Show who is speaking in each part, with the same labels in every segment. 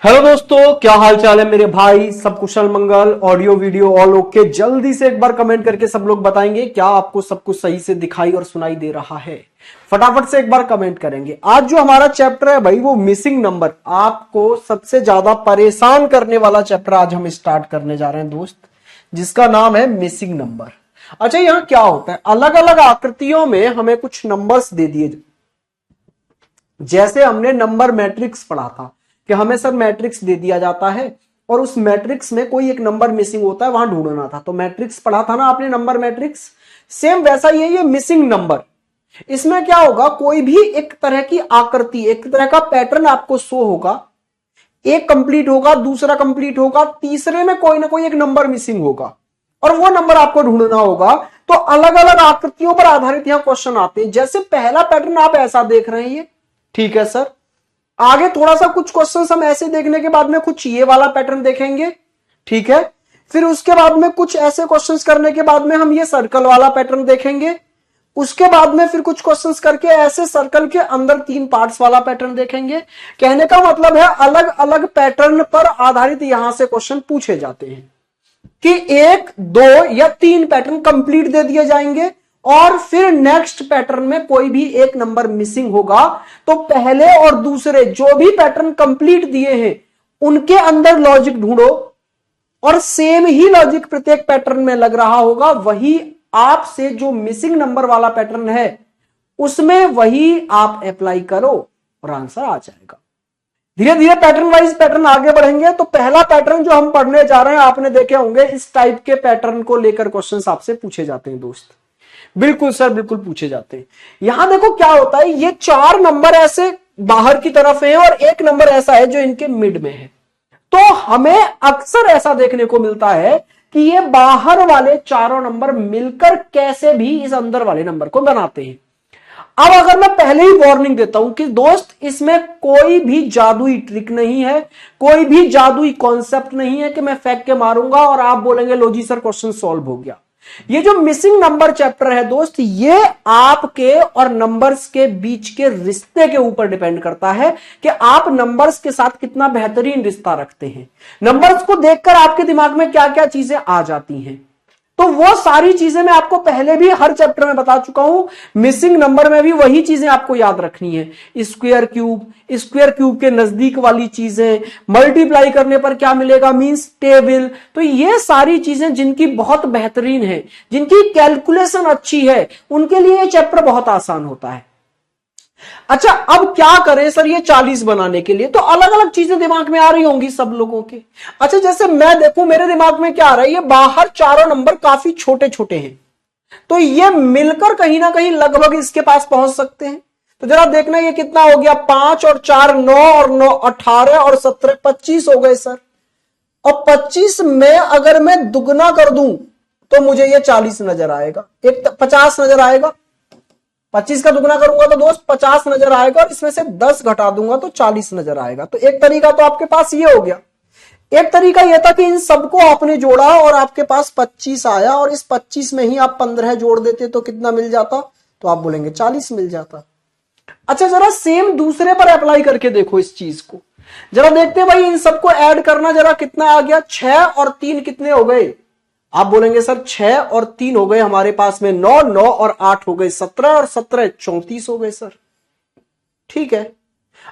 Speaker 1: Hello दोस्तों, क्या हाल चाल है मेरे भाई। सब कुशल मंगल, ऑडियो वीडियो ऑल ओके। जल्दी से एक बार कमेंट करके सब लोग बताएंगे क्या आपको सब कुछ सही से दिखाई और सुनाई दे रहा है। फटाफट से एक बार कमेंट करेंगे। आज जो हमारा चैप्टर है भाई वो मिसिंग नंबर, आपको सबसे ज्यादा परेशान करने वाला चैप्टर आज हम स्टार्ट करने जा रहे हैं दोस्त, जिसका नाम है मिसिंग नंबर। अच्छा, यहाँ क्या होता है, अलग अलग आकृतियों में हमें कुछ नंबर्स दे दिए। जैसे हमने नंबर मैट्रिक्स पढ़ा था कि हमें सर मैट्रिक्स दे दिया जाता है और उस मैट्रिक्स में कोई एक नंबर मिसिंग होता है, वहां ढूंढना था। तो मैट्रिक्स पढ़ा था ना आपने, नंबर मैट्रिक्स। सेम वैसा ही है ये मिसिंग नंबर। इसमें क्या होगा, कोई भी एक तरह की आकृति, एक तरह का पैटर्न आपको शो होगा। एक कंप्लीट होगा, दूसरा कंप्लीट होगा, तीसरे में कोई ना कोई एक नंबर मिसिंग होगा और वो नंबर आपको ढूंढना होगा। तो अलग अलग आकृतियों पर आधारित यहां क्वेश्चन आते हैं। जैसे पहला पैटर्न आप ऐसा देख रहे हैं, ये ठीक है सर। आगे थोड़ा सा कुछ क्वेश्चंस हम ऐसे देखने के बाद में कुछ ये वाला पैटर्न देखेंगे, ठीक है। फिर उसके बाद में कुछ ऐसे क्वेश्चंस करने के बाद में हम ये सर्कल वाला पैटर्न देखेंगे। उसके बाद में फिर कुछ क्वेश्चंस करके ऐसे सर्कल के अंदर 3 पार्ट्स वाला पैटर्न देखेंगे। कहने का मतलब है अलग अलग पैटर्न पर आधारित यहां से क्वेश्चन पूछे जाते हैं कि 1, 2 या 3 पैटर्न कंप्लीट दे दिए जाएंगे और फिर नेक्स्ट पैटर्न में कोई भी एक नंबर मिसिंग होगा। तो पहले और दूसरे जो भी पैटर्न कंप्लीट दिए हैं उनके अंदर लॉजिक ढूंढो और सेम ही लॉजिक प्रत्येक पैटर्न में लग रहा होगा। वही आपसे जो मिसिंग नंबर वाला पैटर्न है उसमें वही आप अप्लाई करो और आंसर आ जाएगा। धीरे धीरे पैटर्न वाइज पैटर्न आगे बढ़ेंगे। तो पहला पैटर्न जो हम पढ़ने जा रहे हैं, आपने देखे होंगे इस टाइप के पैटर्न को लेकर क्वेश्चंस आपसे पूछे जाते हैं दोस्त। बिल्कुल सर, बिल्कुल पूछे जाते हैं। यहां देखो क्या होता है, ये 4 नंबर ऐसे बाहर की तरफ है और एक नंबर ऐसा है जो इनके मिड में है। तो हमें अक्सर ऐसा देखने को मिलता है कि ये बाहर वाले चारों नंबर मिलकर कैसे भी इस अंदर वाले नंबर को बनाते हैं। अब अगर मैं पहले ही वार्निंग देता हूं कि दोस्त इसमें कोई भी जादुई ट्रिक नहीं है, कोई भी जादुई कॉन्सेप्ट नहीं है कि मैं फेंक के मारूंगा और आप बोलेंगे लो जी सर क्वेश्चन सॉल्व हो गया। ये जो मिसिंग नंबर चैप्टर है दोस्त, ये आपके और नंबर्स के बीच के रिश्ते के ऊपर डिपेंड करता है कि आप नंबर्स के साथ कितना बेहतरीन रिश्ता रखते हैं। नंबर्स को देखकर आपके दिमाग में क्या क्या चीजें आ जाती हैं, तो वो सारी चीजें मैं आपको पहले भी हर चैप्टर में बता चुका हूं। मिसिंग नंबर में भी वही चीजें आपको याद रखनी है। स्क्वायर क्यूब के नजदीक वाली चीजें, मल्टीप्लाई करने पर क्या मिलेगा मींस टेबल। तो ये सारी चीजें जिनकी बहुत बेहतरीन है, जिनकी कैलकुलेशन अच्छी है, उनके लिए ये चैप्टर बहुत आसान होता है। अच्छा, अब क्या करें सर ये 40 बनाने के लिए? तो अलग अलग चीजें दिमाग में आ रही होंगी सब लोगों के। अच्छा, जैसे मैं देखूं मेरे दिमाग में क्या आ रहा है, ये बाहर चारों नंबर काफी छोटे छोटे हैं, तो ये मिलकर कहीं ना कहीं लगभग इसके पास पहुंच सकते हैं। तो जरा देखना ये कितना हो गया, 5 और 4 9 और 9 18 और 17 25 हो गए सर। और 25 में अगर मैं दुगना कर दूं तो मुझे ये 40 नजर आएगा, एक 50 नजर आएगा। 25 का दुगना करूंगा तो दोस्त 50 नजर आएगा और इसमें से 10 घटा दूंगा तो 40 नजर आएगा। तो एक तरीका तो आपके पास ये हो गया। एक तरीका यह था कि इन सबको आपने जोड़ा और आपके पास 25 आया और इस 25 में ही आप 15 जोड़ देते तो कितना मिल जाता, तो आप बोलेंगे 40 मिल जाता। अच्छा, जरा सेम दूसरे पर अप्लाई करके देखो इस चीज को। जरा देखते हैं भाई इन सबको ऐड करना, जरा कितना आ गया। 6 और 3 कितने हो गए? आप बोलेंगे सर 6 और 3 हो गए हमारे पास में 9, 9 और 8 हो गए 17 और 17 34 हो गए सर। ठीक है,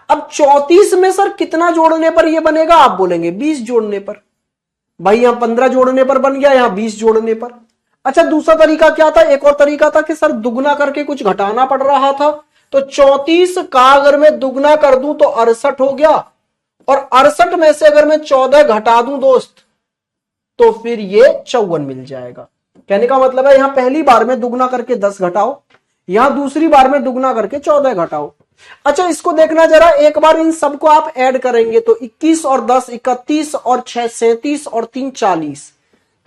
Speaker 1: अब 34 में सर कितना जोड़ने पर यह बनेगा? आप बोलेंगे 20 जोड़ने पर। भाई यहां 15 जोड़ने पर बन गया, यहां 20 जोड़ने पर। अच्छा, दूसरा तरीका क्या था? एक और तरीका था कि सर दुगना करके कुछ घटाना पड़ रहा था। तो 34 का अगर मैं दुगना कर दूं तो 68 हो गया और 68 में से अगर मैं 14 घटा दूं दोस्त तो फिर ये 54 मिल जाएगा। कहने का मतलब है यहां पहली बार में दुगना करके 10 घटाओ, यहां दूसरी बार में दुगना करके 14 घटाओ। अच्छा, इसको देखना जरा, एक बार इन सबको आप ऐड करेंगे तो 21 और 10 31 और 6 37 और 3 40।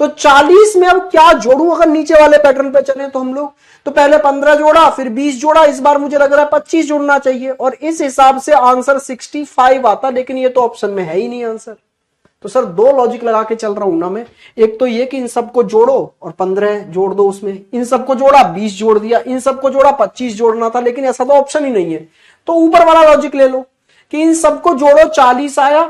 Speaker 1: तो 40 में अब क्या जोड़ूं? अगर नीचे वाले पैटर्न पे चले तो हम लोग तो पहले 15 जोड़ा, फिर 20 जोड़ा, इस बार मुझे लग रहा है 25 जोड़ना चाहिए और इस हिसाब से आंसर 65 आता। लेकिन ये तो ऑप्शन में है ही नहीं आंसर। तो सर 2 लॉजिक लगा के चल रहा हूं ना मैं। एक तो ये कि इन सबको जोड़ो और 15 जोड़ दो उसमें, इन सबको जोड़ा 20 जोड़ दिया, इन सबको जोड़ा 25 जोड़ना था, लेकिन ऐसा तो ऑप्शन ही नहीं है। तो ऊपर वाला लॉजिक ले लो कि इन सबको जोड़ो 40 आया,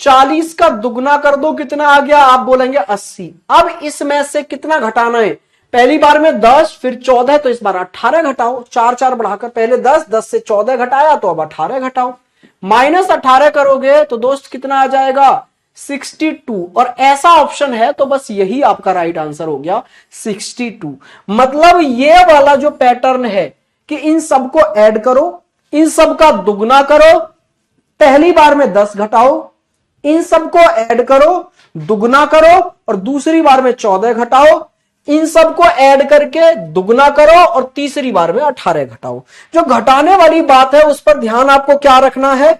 Speaker 1: 40 का दुगना कर दो, कितना आ गया, आप बोलेंगे 80। अब इसमें से कितना घटाना है, पहली बार में 10, फिर 14, तो इस बार 18 घटाओ, 4 4 बढ़ाकर, पहले 10, 10 से 14 घटाया तो अब 18 घटाओ, -18 करोगे तो दोस्त कितना आ जाएगा, 62। और ऐसा ऑप्शन है तो बस यही आपका राइट आंसर हो गया, 62। मतलब ये वाला जो पैटर्न है कि इन सबको ऐड करो, इन सबका दुगना करो, पहली बार में 10 घटाओ, इन सबको ऐड करो, दुगना करो, और दूसरी बार में 14 घटाओ, इन सबको ऐड करके दुगना करो, और तीसरी बार में 18 घटाओ। जो घटाने वाली बात है उस पर ध्यान आपको क्या रखना है,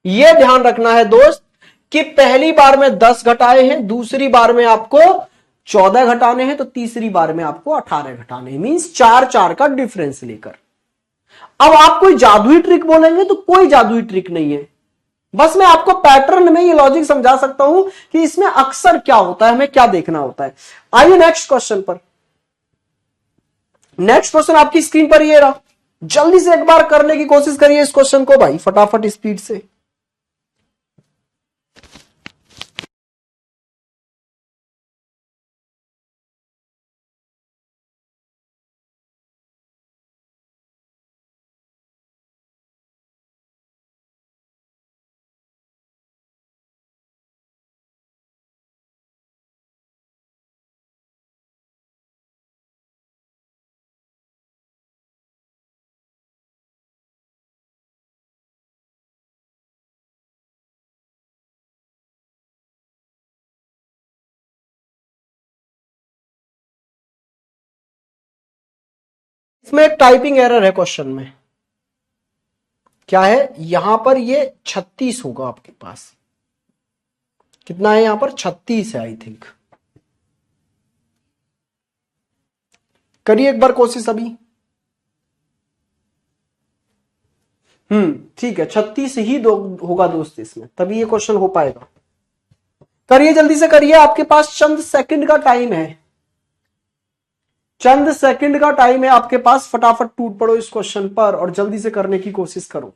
Speaker 1: यह ध्यान रखना है दोस्त कि पहली बार में 10 घटाए हैं, दूसरी बार में आपको 14 घटाने हैं, तो तीसरी बार में आपको 18 घटाने हैं, मींस 4 4 का डिफरेंस लेकर। अब आप कोई जादुई ट्रिक बोलेंगे तो कोई जादुई ट्रिक नहीं है, बस मैं आपको पैटर्न में ये लॉजिक समझा सकता हूं कि इसमें अक्सर क्या होता है, हमें क्या देखना होता है। आइए नेक्स्ट क्वेश्चन पर। नेक्स्ट क्वेश्चन आपकी स्क्रीन पर ये रहा, जल्दी से एक बार करने की कोशिश करिए इस क्वेश्चन को भाई, फटाफट स्पीड से। इसमें एक टाइपिंग एरर है क्वेश्चन में, क्या है यहां पर, ये 36 होगा आपके पास, कितना है यहां पर, 36 है आई थिंक। करिए एक बार कोशिश अभी। ठीक है, 36 ही होगा दोस्त इसमें, तभी ये क्वेश्चन हो पाएगा। करिए जल्दी से करिए, आपके पास चंद सेकंड का टाइम है, चंद सेकंड का टाइम है आपके पास, फटाफट टूट पड़ो इस क्वेश्चन पर और जल्दी से करने की कोशिश करो।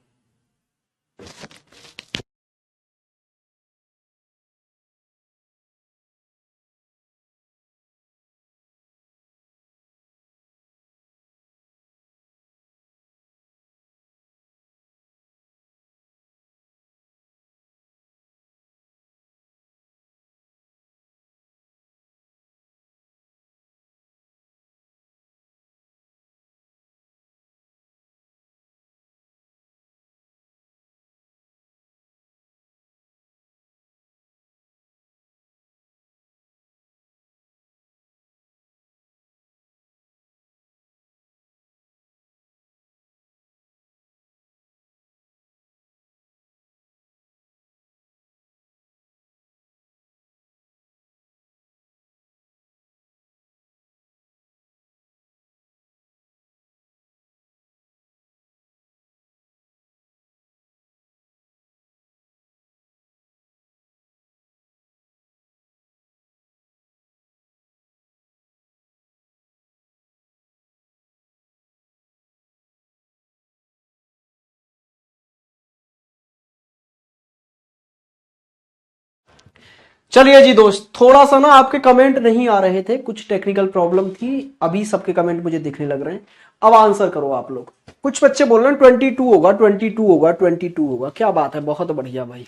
Speaker 1: चलिए जी दोस्त, थोड़ा सा ना आपके कमेंट नहीं आ रहे थे, कुछ टेक्निकल प्रॉब्लम थी, अभी सबके कमेंट मुझे दिखने लग रहे हैं। अब आंसर करो आप लोग। कुछ बच्चे बोल रहे हैं 22 होगा, 22 होगा, 22 होगा, क्या बात है, बहुत बढ़िया भाई।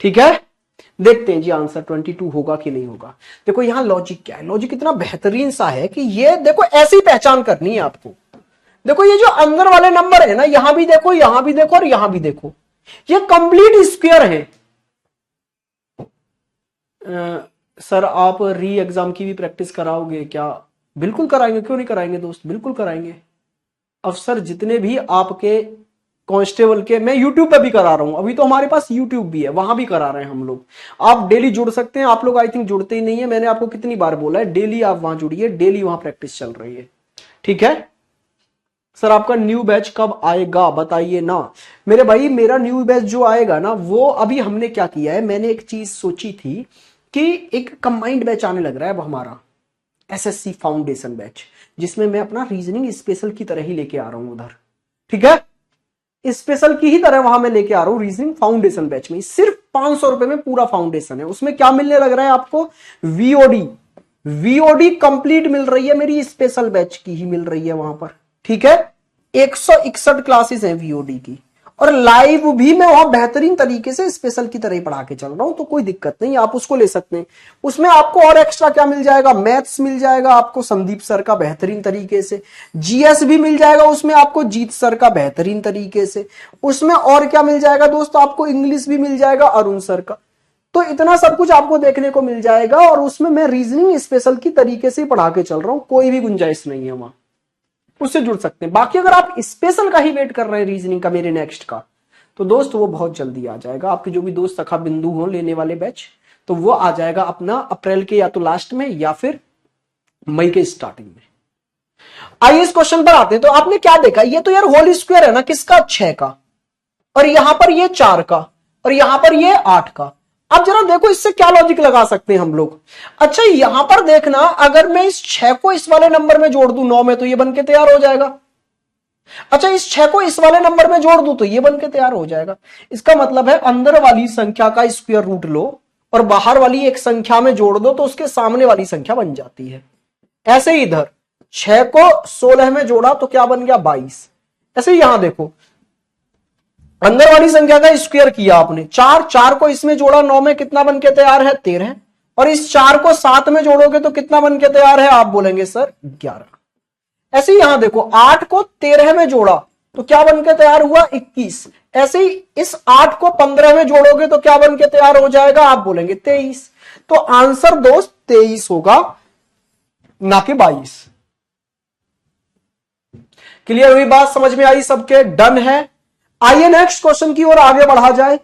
Speaker 1: ठीक है, देखते हैं जी आंसर 22 होगा कि नहीं होगा। देखो यहां लॉजिक क्या है, लॉजिक इतना बेहतरीन सा है कि ये देखो ऐसी पहचान करनी है आपको। देखो ये जो अंदर वाले नंबर है ना, यहां भी देखो, यहां भी देखो और यहां भी देखो, ये कंप्लीट स्क्वायर है। सर आप री एग्जाम की भी प्रैक्टिस कराओगे क्या? बिल्कुल कराएंगे, क्यों नहीं कराएंगे दोस्त, बिल्कुल कराएंगे। अफसर जितने भी आपके कांस्टेबल के, मैं यूट्यूब पे भी करा रहा हूं, अभी तो हमारे पास यूट्यूब भी है, वहां भी करा रहे हैं हम लोग। आप डेली जुड़ सकते हैं, आप लोग आई थिंक जुड़ते ही नहीं है, मैंने आपको कितनी बार बोला है डेली आप वहां जुड़िए, डेली वहां प्रैक्टिस चल रही है। ठीक है सर, आपका न्यू बैच कब आएगा बताइए ना। मेरे भाई मेरा न्यू बैच जो आएगा ना, वो अभी हमने क्या किया है, मैंने एक चीज सोची थी कि एक कंबाइंड बैच आने लग रहा है अब हमारा, एसएससी फाउंडेशन बैच, जिसमें मैं अपना रीजनिंग स्पेशल की तरह ही लेके आ रहा हूं उधर। ठीक है, स्पेशल की ही तरह वहां मैं लेके आ रहा हूं रीजनिंग फाउंडेशन बैच में। सिर्फ 500 रुपए में पूरा फाउंडेशन है। उसमें क्या मिलने लग रहा है आपको? वीओडी। वीओडी कंप्लीट मिल रही है मेरी, स्पेशल बैच की ही मिल रही है वहां पर। ठीक है, 161 क्लासेस हैं वीओडी की, और लाइव भी मैं वहां बेहतरीन तरीके से स्पेशल की तरह ही पढ़ा के चल रहा हूं, तो कोई दिक्कत नहीं, आप उसको ले सकते हैं। उसमें आपको और एक्स्ट्रा क्या मिल जाएगा? मैथ्स मिल जाएगा आपको संदीप सर का बेहतरीन तरीके से, जीएस भी मिल जाएगा उसमें आपको जीत सर का बेहतरीन तरीके से, उसमें और क्या मिल जाएगा दोस्तों? आपको इंग्लिश भी मिल जाएगा अरुण सर का। तो इतना सब कुछ आपको देखने को मिल जाएगा, और उसमें मैं रीजनिंग स्पेशल की तरीके से पढ़ा के चल रहा हूं, कोई भी गुंजाइश नहीं है वहां, उससे जुड़ सकते हैं। बाकी अगर आप स्पेशल का ही वेट कर रहे हैं रीजनिंग का मेरे नेक्स्ट का, तो दोस्त वो बहुत जल्दी आ जाएगा। आपके जो भी दोस्त सखा बिंदु हो लेने वाले बैच, तो वो आ जाएगा अपना अप्रैल के या तो लास्ट में या फिर मई के स्टार्टिंग में। आइए इस क्वेश्चन पर आते हैं। तो आपने क्या देखा, ये तो यार होल स्क्वायर है ना, किसका? 6 का, और यहां पर ये 4 का, और यहां पर ये 8 का। अब जरा देखो इससे क्या लॉजिक लगा सकते हैं हम लोग। अच्छा यहां पर देखना, अगर मैं इस 6 को इस वाले नंबर में जोड़ दूं 9 में, तो ये बन के तैयार हो जाएगा। अच्छा इस 6 को इस वाले नंबर में जोड़ दूं तो ये बन के तैयार हो जाएगा। इसका मतलब है अंदर वाली संख्या का स्क्वायर रूट लो और बाहर वाली एक संख्या में जोड़ दो तो उसके सामने वाली संख्या बन जाती है। ऐसे ही इधर 6 को 16 में जोड़ा तो क्या बन गया? 22। ऐसे ही यहां देखो, अंदर वाली संख्या का स्क्वायर किया आपने, 4 को इसमें जोड़ा 9 में, कितना बन के तैयार है? 13। और इस 4 को 7 में जोड़ोगे तो कितना बन के तैयार है? आप बोलेंगे सर 11। ऐसे ही यहां देखो, 8 को 13 में जोड़ा तो क्या बन के तैयार हुआ? 21। ऐसे ही इस 8 को 15 में जोड़ोगे तो क्या बन के तैयार हो जाएगा? आप बोलेंगे 23। तो आंसर दोस्त 23 होगा, ना कि 22। क्लियर हुई बात? समझ में आई सबके? डन है। आइए नेक्स्ट क्वेश्चन की ओर आगे बढ़ा जाए।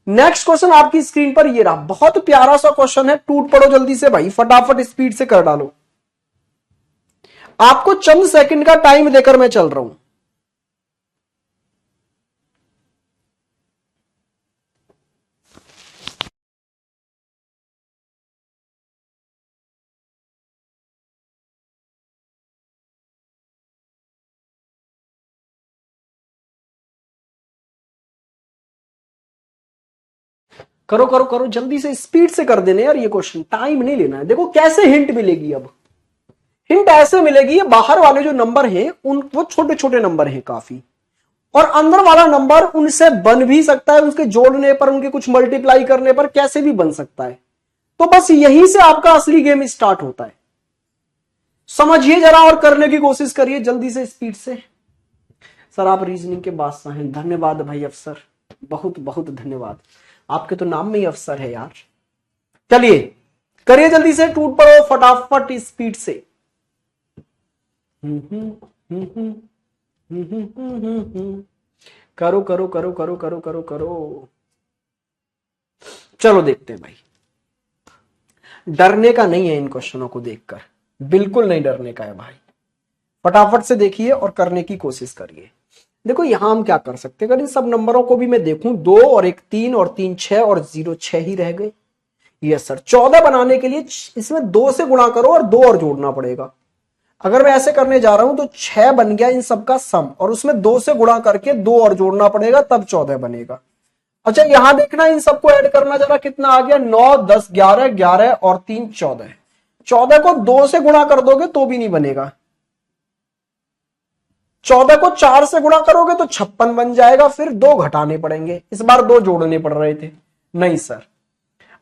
Speaker 1: नेक्स्ट क्वेश्चन आपकी स्क्रीन पर ये रहा, बहुत प्यारा सा क्वेश्चन है, टूट पड़ो जल्दी से भाई, फटाफट स्पीड से कर डालो। आपको चंद सेकंड का टाइम देकर मैं चल रहा हूं। करो करो करो जल्दी से, स्पीड से कर देने यार, ये क्वेश्चन टाइम नहीं लेना है। देखो कैसे हिंट मिलेगी। अब हिंट ऐसे मिलेगी, ये बाहर वाले जो नंबर हैं उन वो छोटे छोटे नंबर हैं काफी, और अंदर वाला नंबर उनसे बन भी सकता है, उसके जोड़ने पर, उनके कुछ मल्टीप्लाई करने पर कैसे भी बन सकता है। तो बस यहीं से आपका असली गेम स्टार्ट होता है। समझिए जरा और करने की कोशिश करिए जल्दी से, स्पीड से। सर आप रीजनिंग के बादशाह हैं, धन्यवाद भाई अफसर, बहुत बहुत धन्यवाद। आपके तो नाम में ही अफसर है यार। चलिए करिए जल्दी से, टूट पड़ो फटाफट स्पीड से। करो करो करो करो करो करो करो। चलो देखते हैं भाई, डरने का नहीं है इन क्वेश्चनों को देखकर, बिल्कुल नहीं डरने का है भाई। फटाफट से देखिए और करने की कोशिश करिए। देखो यहां हम क्या कर सकते हैं, अगर इन सब नंबरों को भी मैं देखूं, 2 और 1 3 और 3 6 और 0 6 ही रह गए। यस सर, 14 बनाने के लिए इसमें 2 से गुणा करो और 2 और जोड़ना पड़ेगा। अगर मैं ऐसे करने जा रहा हूं तो 6 बन गया इन सबका सम, और उसमें 2 से गुणा करके 2 और जोड़ना पड़ेगा, तब 14 बनेगा। अच्छा यहां देखना, इन सबको ऐड करना जरा, कितना आ गया? 9 10 11 11 और 3 14। 14 को 2 से गुणा कर दोगे तो भी नहीं बनेगा। 14 को 4 से गुणा करोगे तो 56 बन जाएगा, फिर 2 घटाने पड़ेंगे, इस बार 2 जोड़ने पड़ रहे थे, नहीं सर।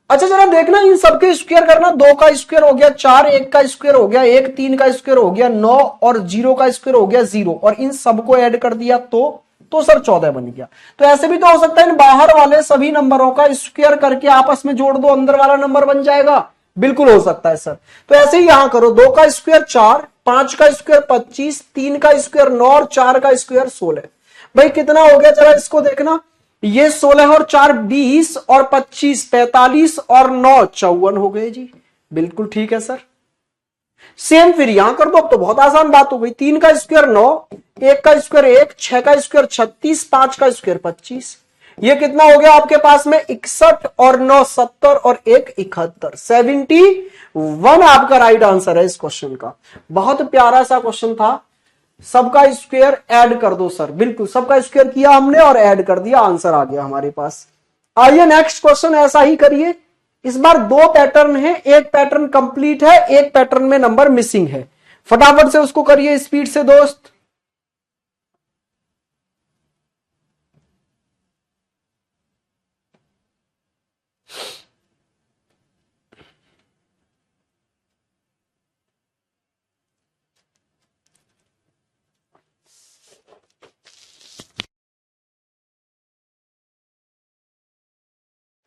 Speaker 1: अच्छा जरा देखना, इन सबके स्क्वायर करना, 2 का स्क्वायर हो गया 4, 1 का स्क्वायर हो गया 1, 3 का स्क्वायर हो गया 9 और 0 का स्क्वायर हो गया 0, और इन सबको ऐड कर दिया तो सर 14 बन गया। तो ऐसे भी तो हो सकता है, इन बाहर वाले सभी नंबरों का स्क्वायर करके आपस में जोड़ दो, अंदर वाला नंबर बन जाएगा। बिल्कुल हो सकता है सर। तो ऐसे ही यहां करो, 2 का स्क्वायर 4, 5 का स्क्वायर 25, 3 का स्क्वायर 9 और 4 का स्क्वायर 16। भाई कितना हो गया जरा इसको देखना, ये 16 और 4 20 और 25 45 और 9 54 हो गए जी। बिल्कुल ठीक है सर। सेम फिर यहां कर दो, अब तो बहुत आसान बात हो गई। 3 का स्क्वायर 9, 1 का स्क्वायर 1, 6 का स्क्वायर 36, 5 का स्क्वायर 25। ये कितना हो गया आपके पास में? 61 और 9 70 और 1 71, 71 आपका राइट आंसर है इस क्वेश्चन का। बहुत प्यारा सा क्वेश्चन था, सबका स्क्वायर ऐड कर दो सर, बिल्कुल सबका स्क्वायर किया हमने और ऐड कर दिया, आंसर आ गया हमारे पास। आइए नेक्स्ट क्वेश्चन ऐसा ही करिए। इस बार दो पैटर्न है, एक पैटर्न कंप्लीट है, एक पैटर्न में नंबर मिसिंग है। फटाफट से उसको करिए स्पीड से दोस्त।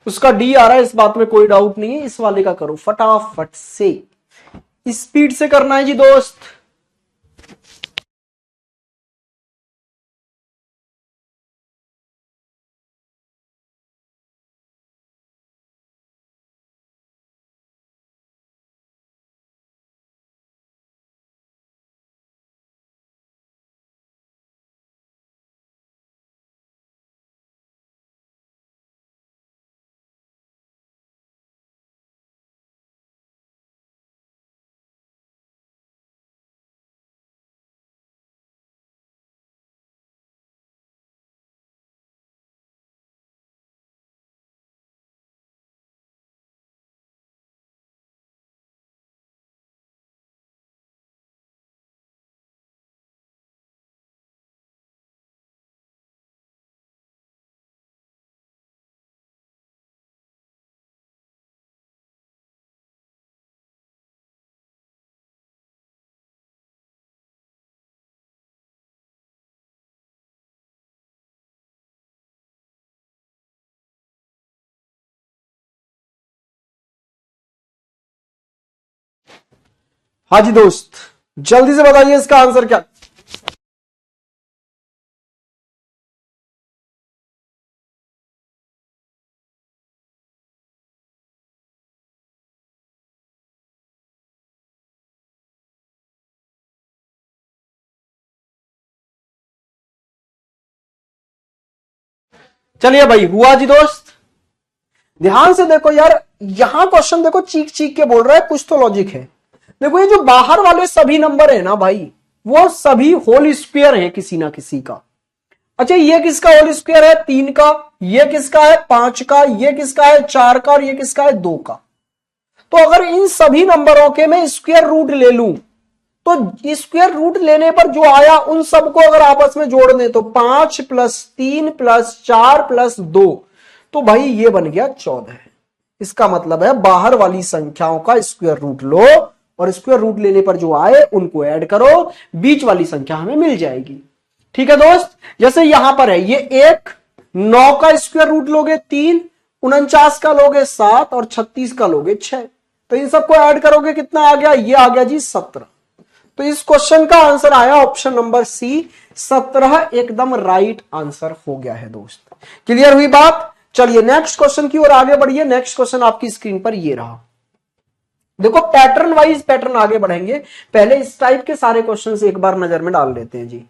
Speaker 1: उसका डी आ रहा है, इस बात में कोई डाउट नहीं है। इस वाले का करो फटाफट से, स्पीड से करना है जी दोस्त। हाँ जी दोस्त, जल्दी से बताइए इसका आंसर क्या। चलिए भाई, हुआ जी दोस्त। ध्यान से देखो यार, यहां क्वेश्चन देखो चीख चीख के बोल रहा है, कुछ तो लॉजिक है। देखो ये जो बाहर वाले सभी नंबर है ना भाई, वो सभी होल स्क्वायर है किसी ना किसी का। अच्छा, ये किसका होल स्क्वायर है? 3 का। ये किसका है? 5 का। ये किसका है? 4 का। और ये किसका है? 2 का। तो अगर इन सभी नंबरों के मैं स्क्वायर रूट ले लूं, तो स्क्वायर रूट लेने पर जो आया उन सबको अगर आपस में जोड़ दें तो 5 प्लस 3 प्लस 4 प्लस 2, तो भाई ये बन गया 14। इसका मतलब है बाहर वाली संख्याओं का स्क्वायर रूट लो और स्क्वायर रूट लेने पर जो आए उनको ऐड करो, बीच वाली संख्या हमें मिल जाएगी। ठीक है दोस्त, जैसे यहां पर है ये 1, 9 का स्क्वायर रूट लोगे 3, 49 का लोगे 7 और 36 का लोगे 6, तो इन सबको ऐड करोगे कितना आ गया? ये आ गया जी 17। तो इस क्वेश्चन का आंसर आया ऑप्शन नंबर सी, 17 एकदम राइट आंसर हो गया है दोस्त। क्लियर हुई बात? चलिए नेक्स्ट क्वेश्चन की ओर आगे बढ़िए। नेक्स्ट क्वेश्चन आपकी स्क्रीन पर ये रहा। देखो पैटर्न वाइज पैटर्न आगे बढ़ेंगे, पहले इस टाइप के सारे क्वेश्चन एक बार नजर में डाल लेते हैं जी।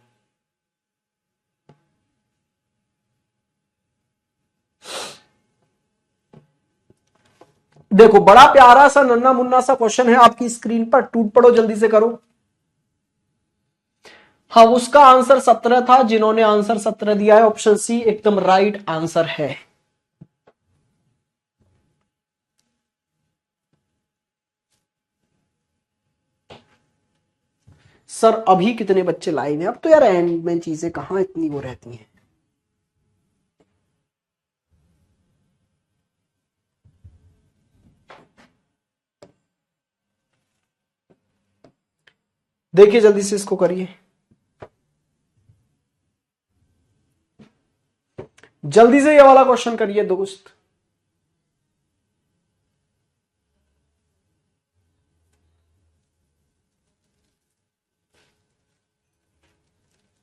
Speaker 1: देखो बड़ा प्यारा सा नन्ना मुन्ना सा क्वेश्चन है आपकी स्क्रीन पर, टूट पड़ो जल्दी से करो। हाँ, उसका आंसर 17 था। जिन्होंने आंसर 17 दिया है ऑप्शन सी एकदम राइट आंसर है। सर अभी कितने बच्चे लाइन है? अब तो यार एंड में चीजें कहां इतनी वो रहती हैं। देखिए जल्दी से इसको करिए, जल्दी से ये वाला क्वेश्चन करिए दोस्त।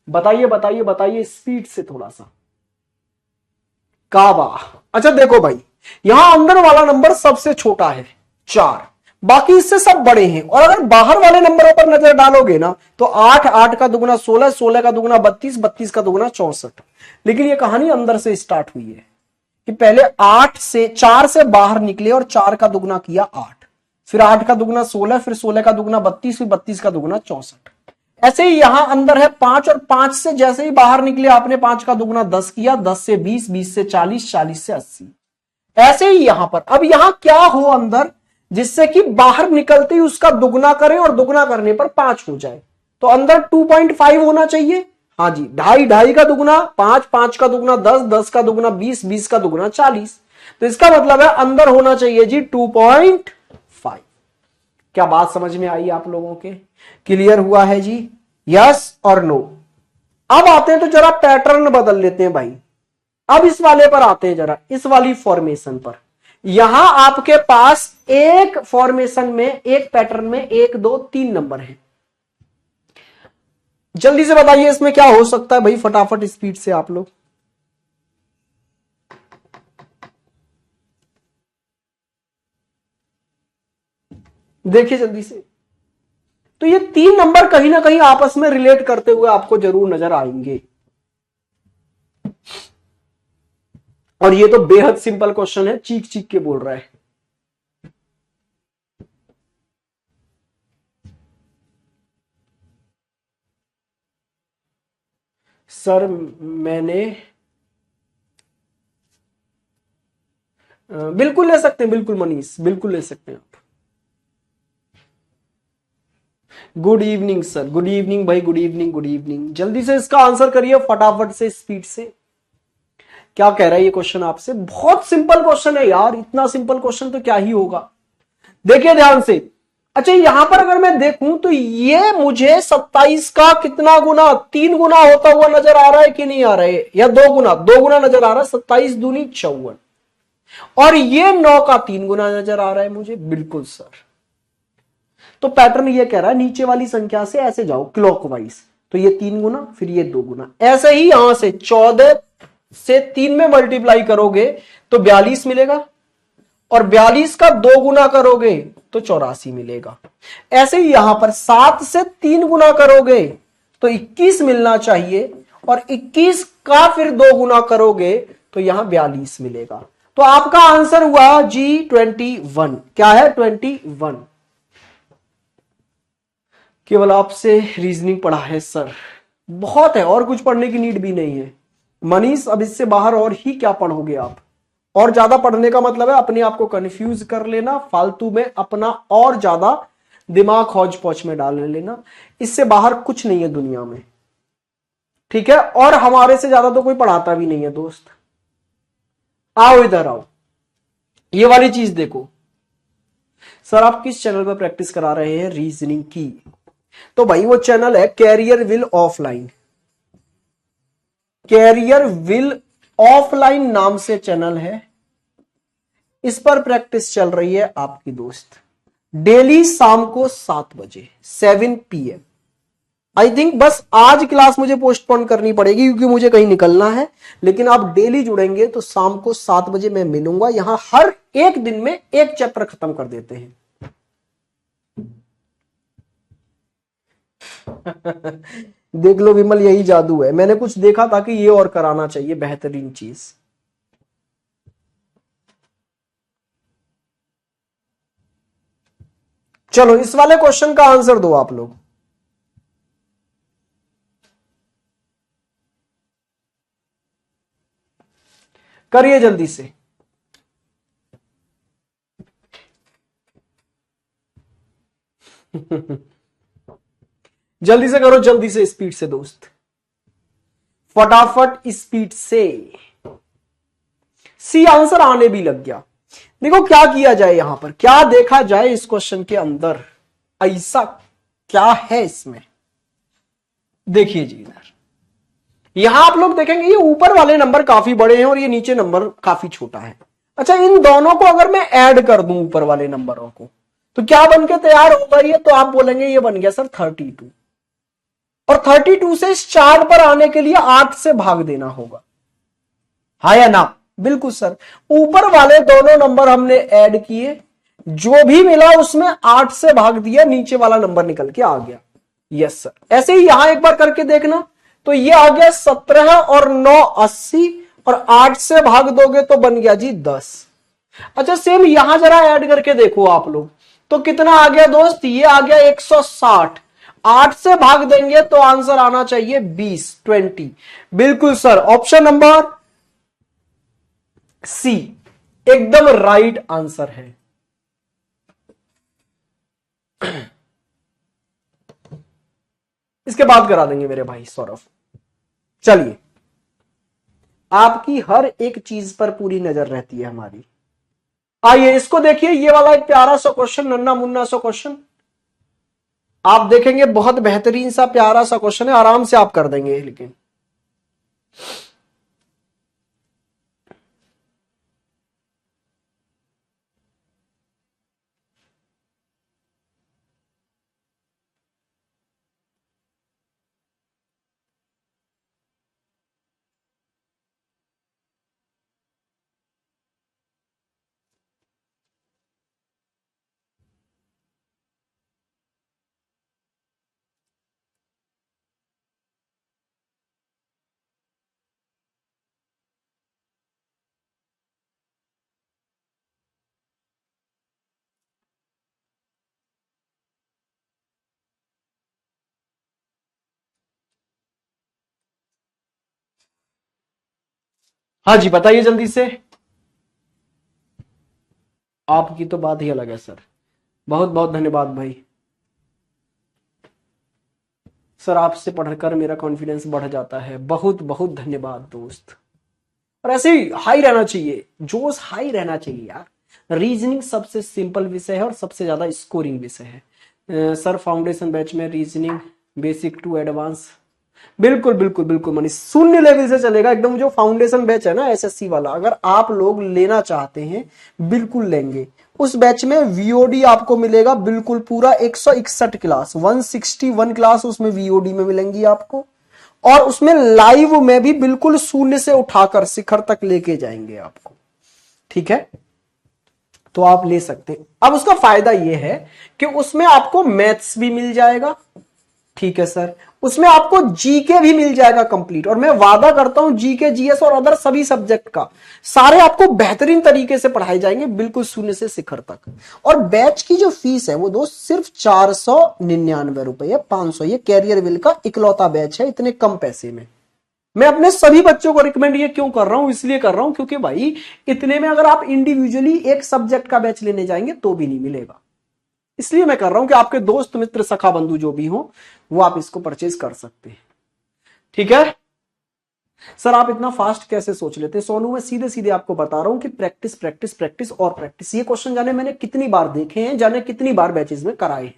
Speaker 1: बताइए बताइए बताइए स्पीड से थोड़ा सा। काबा। अच्छा देखो भाई, यहां अंदर वाला नंबर सबसे छोटा है 4, बाकी इससे सब बड़े हैं। और अगर बाहर वाले नंबरों पर नजर डालोगे ना तो 8, 8 का दुगना 16, 16 का दुगना 32, 32 का दुगना 64। लेकिन ये कहानी अंदर से स्टार्ट हुई है कि पहले 8 से 4 से बाहर निकले और 4 का दुगना किया 8, फिर 8 का दुगना 16, फिर 16 का दुगना 32, फिर 32 का दुगना 64। ऐसे ही यहां अंदर है 5 और 5 से जैसे ही बाहर निकले आपने 5 का दुगुना 10 किया, 10 से 20, 20 से 40, 40 से 80। ऐसे ही यहां पर अब यहां क्या हो अंदर जिससे कि बाहर निकलते ही उसका दुगुना करें और दुगुना करने पर 5 हो जाए। तो अंदर 2.5 होना चाहिए। हाँ जी, 2.5, 2.5 का दुगुना 5, 5 का दुगुना 10, 10 का दुगुना 20, 20 का दुगुना 40। तो इसका मतलब है अंदर होना चाहिए जी 2.5। क्या बात समझ में आई आप लोगों के? क्लियर हुआ है जी? यस और नो। अब आते हैं तो जरा पैटर्न बदल लेते हैं भाई। अब इस वाले पर आते हैं, जरा इस वाली फॉर्मेशन पर। यहां आपके पास एक फॉर्मेशन में, एक पैटर्न में 1, 2, 3 नंबर है। जल्दी से बताइए इसमें क्या हो सकता है भाई, फटाफट स्पीड से आप लोग। देखिए जल्दी से। तो ये 3 नंबर कहीं ना कहीं आपस में रिलेट करते हुए आपको जरूर नजर आएंगे। और ये तो बेहद सिंपल क्वेश्चन है, चीख चीख के बोल रहा है। सर मैंने बिल्कुल ले सकते हैं, बिल्कुल मनीष, बिल्कुल ले सकते हैं आप। Good evening sir, good evening भाई, गुड इवनिंग, गुड इवनिंग। जल्दी से इसका आंसर करिए फटाफट से, स्पीड से। क्या कह रहा है ये क्वेश्चन आपसे? बहुत सिंपल क्वेश्चन है यार, इतना सिंपल क्वेश्चन तो क्या ही होगा। देखिए ध्यान से। अच्छा यहां पर अगर मैं देखूं तो ये मुझे 27 का कितना गुना, 3 गुना होता हुआ नजर आ रहा है कि नहीं आ रहा है? या 2 गुना, 2 गुना नजर आ रहा है। 27 दूनी 54। और ये 9 का 3 गुना नजर आ रहा है मुझे। बिल्कुल सर। तो पैटर्न ये कह रहा है नीचे वाली संख्या से ऐसे जाओ क्लॉकवाइज। तो ये 3 गुना, फिर ये 2 गुना, ऐसे ही यहां से 14 से 3 में मल्टीप्लाई करोगे तो 42 मिलेगा। और 42 का 2 गुना करोगे तो 84 मिलेगा। ऐसे ही यहां पर 7 से 3 गुना करोगे तो 21 मिलना चाहिए। और 21 का फिर 2 गुना करोगे तो यहां 42 मिलेगा। तो आपका आंसर हुआ जी 21। क्या है? 21। केवल आपसे रीजनिंग पढ़ा है सर, बहुत है, और कुछ पढ़ने की नीड भी नहीं है। मनीष अब इससे बाहर और ही क्या पढ़ोगे आप? और ज्यादा पढ़ने का मतलब है अपने आप को कंफ्यूज कर लेना, फालतू में अपना और ज्यादा दिमाग हौज पौच में डाल लेना। इससे बाहर कुछ नहीं है दुनिया में, ठीक है? और हमारे से ज्यादा तो कोई पढ़ाता भी नहीं है दोस्त। आओ इधर आओ, ये वाली चीज देखो। सर आप किस चैनल पर प्रैक्टिस करा रहे हैं रीजनिंग की? तो भाई वो चैनल है career will offline. Career will offline नाम से चैनल है, इस पर प्रैक्टिस चल रही है आपकी दोस्त। डेली शाम को 7 बजे 7 PM। आई थिंक बस आज क्लास मुझे पोस्टपोन करनी पड़ेगी क्योंकि मुझे कहीं निकलना है। लेकिन आप डेली जुड़ेंगे तो शाम को 7 बजे मैं मिलूंगा। यहां हर एक दिन में एक चैप्टर खत्म कर देते हैं। देख लो विमल, यही जादू है। मैंने कुछ देखा था कि ये और कराना चाहिए, बेहतरीन चीज। चलो इस वाले क्वेश्चन का आंसर दो आप लोग। करिए जल्दी से। जल्दी से करो, जल्दी से, स्पीड से दोस्त, फटाफट स्पीड से। सी आंसर आने भी लग गया। देखो क्या किया जाए, यहां पर क्या देखा जाए इस क्वेश्चन के अंदर, ऐसा क्या है इसमें? देखिए जी इधर, यहां आप लोग देखेंगे ये ऊपर वाले नंबर काफी बड़े हैं और ये नीचे नंबर काफी छोटा है। अच्छा इन दोनों को अगर मैं ऐड कर दूं ऊपर वाले नंबरों को तो क्या बन के तैयार होगा ये? तो आप बोलेंगे ये बन गया सर 32। और 32 से इस 4 पर आने के लिए 8 से भाग देना होगा, हाँ या ना? बिल्कुल सर। ऊपर वाले दोनों नंबर हमने ऐड किए, जो भी मिला उसमें 8 से भाग दिया, नीचे वाला नंबर निकल के आ गया। Yes sir. ऐसे ही यहां एक बार करके देखना, तो ये आ गया 17 और 9 80 और 8 से भाग दोगे तो बन गया जी 10। अच्छा सेम यहां जरा ऐड करके देखो आप लोग, तो कितना आ गया दोस्त? ये आ गया 160। 8 से भाग देंगे तो आंसर आना चाहिए 20। बिल्कुल सर, ऑप्शन नंबर सी एकदम राइट आंसर है। इसके बाद करा देंगे मेरे भाई सौरभ। चलिए, आपकी हर एक चीज पर पूरी नजर रहती है हमारी। आइए इसको देखिए, ये वाला एक प्यारा सा क्वेश्चन, नन्ना मुन्ना सा क्वेश्चन आप देखेंगे, बहुत बेहतरीन सा प्यारा सा क्वेश्चन है, आराम से आप कर देंगे। लेकिन हाँ जी, बताइए जल्दी से। आपकी तो बात ही अलग है सर, बहुत बहुत धन्यवाद भाई। सर आपसे पढ़कर मेरा कॉन्फिडेंस बढ़ जाता है, बहुत बहुत धन्यवाद दोस्त। और ऐसे ही हाई रहना चाहिए, जोश हाई रहना चाहिए यार। रीजनिंग सबसे सिंपल विषय है और सबसे ज्यादा स्कोरिंग विषय है। सर फाउंडेशन बैच में रीजनिंग बेसिक टू एडवांस, बिल्कुल बिल्कुल बिल्कुल मनीष, 0 लेवल से चलेगा एकदम। जो फाउंडेशन बैच है ना एसएससी वाला, अगर आप लोग लेना चाहते हैं बिल्कुल लेंगे। उस बैच में वीओडी आपको मिलेगा बिल्कुल पूरा 161 क्लास, 161 क्लास उसमें वीओडी में मिलेंगी आपको। और उसमें लाइव में भी बिल्कुल 0 से उठाकर शिखर तक लेके जाएंगे आपको, ठीक है। तो आप ले सकते हैं। अब उसका फायदा यह है कि उसमें आपको मैथ्स भी मिल जाएगा, ठीक है सर। उसमें आपको जीके भी मिल जाएगा कंप्लीट, और मैं वादा करता हूं जीके जीएस और अदर सभी सब्जेक्ट का सारे आपको बेहतरीन तरीके से पढ़ाए जाएंगे बिल्कुल 0 से शिखर तक। और बैच की जो फीस है वो दोस्त सिर्फ 499 रुपए, 500। ये कैरियर विल का इकलौता बैच है इतने कम पैसे में। मैं अपने सभी बच्चों को रिकमेंड ये क्यों कर रहा हूं, इसलिए कर रहा हूं क्योंकि भाई इतने में अगर आप इंडिविजुअली एक सब्जेक्ट का बैच लेने जाएंगे तो भी नहीं मिलेगा। इसलिए मैं कर रहा हूं कि आपके दोस्त मित्र सखा बंधु जो भी हो वो आप इसको परचेज कर सकते हैं, ठीक है। सर आप इतना फास्ट कैसे सोच लेते हैं? सोनू मैं सीधे सीधे आपको बता रहा हूं कि प्रैक्टिस प्रैक्टिस प्रैक्टिस और प्रैक्टिस। ये क्वेश्चन जाने मैंने कितनी बार देखे हैं, जाने कितनी बार बैचेज में कराए हैं।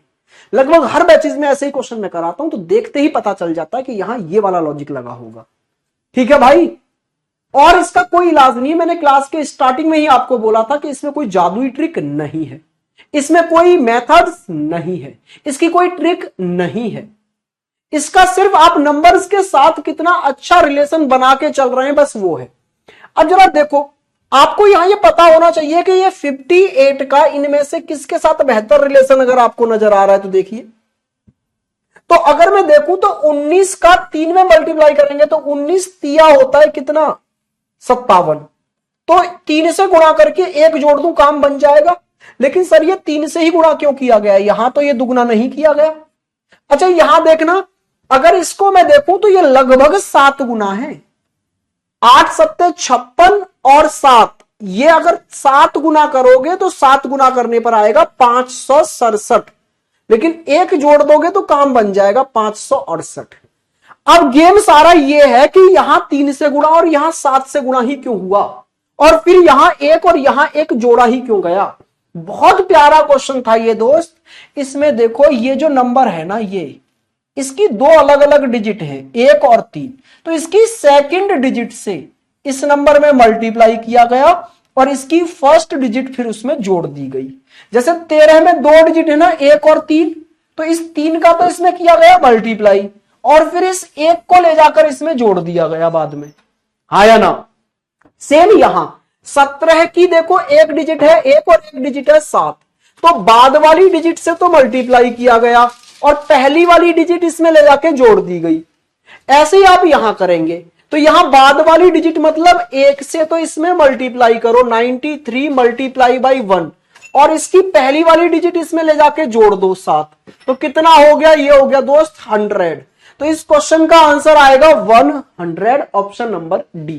Speaker 1: लगभग हर बैचेज में ऐसे ही क्वेश्चन मैं कराता हूं, तो देखते ही पता चल जाता है कि यहां ये वाला लॉजिक लगा होगा, ठीक है भाई। और इसका कोई इलाज नहीं है, मैंने क्लास के स्टार्टिंग में ही आपको बोला था कि इसमें कोई जादुई ट्रिक नहीं है, इसमें कोई मेथड्स नहीं है, इसकी कोई ट्रिक नहीं है। इसका सिर्फ आप नंबर्स के साथ कितना अच्छा रिलेशन बना के चल रहे हैं, बस वो है। अब जरा देखो, आपको यहां ये पता होना चाहिए कि ये 58 का इनमें से किसके साथ बेहतर रिलेशन अगर आपको नजर आ रहा है तो देखिए। तो अगर मैं देखूं तो 19 का 3 में मल्टीप्लाई करेंगे तो 19 तिया होता है कितना, 57। तो 3 से गुणा करके 1 जोड़ दूं काम बन जाएगा। लेकिन सर ये 3 से ही गुणा क्यों किया गया, यहां तो ये दुगना नहीं किया गया। अच्छा यहां देखना, अगर इसको मैं देखूं तो ये लगभग 7 गुना है। 8 सत्ते 56 और 7, ये अगर 7 गुना करोगे तो 7 गुना करने पर आएगा 567। लेकिन 1 जोड़ दोगे तो काम बन जाएगा 568। अब गेम सारा ये है कि यहां 3 से गुणा और यहां 7 से गुणा ही क्यों हुआ, और फिर यहां 1 और यहां 1 जोड़ा ही क्यों गया। बहुत प्यारा क्वेश्चन था ये दोस्त। इसमें देखो ये जो नंबर है ना, ये इसकी 2 अलग अलग डिजिट है, 1 और 3। तो इसकी सेकंड डिजिट से इस नंबर में मल्टीप्लाई किया गया और इसकी फर्स्ट डिजिट फिर उसमें जोड़ दी गई। जैसे 13 में 2 डिजिट है ना, 1 और 3, तो इस 3 का तो इसमें किया गया मल्टीप्लाई और फिर इस 1 को ले जाकर इसमें जोड़ दिया गया बाद में, हाँ या ना। सेम यहां 17 की देखो 1 डिजिट है 1 और 1 डिजिट है 7, तो बाद वाली डिजिट से तो मल्टीप्लाई किया गया और पहली वाली डिजिट इसमें ले जाके जोड़ दी गई। ऐसे ही आप यहां करेंगे तो यहां बाद वाली डिजिट मतलब 1 से तो इसमें मल्टीप्लाई करो, 93 मल्टीप्लाई बाई 1, और इसकी पहली वाली डिजिट इसमें ले जाके जोड़ दो 7, तो कितना हो गया, ये हो गया दोस्त 100। तो इस क्वेश्चन का आंसर आएगा 100, ऑप्शन नंबर डी।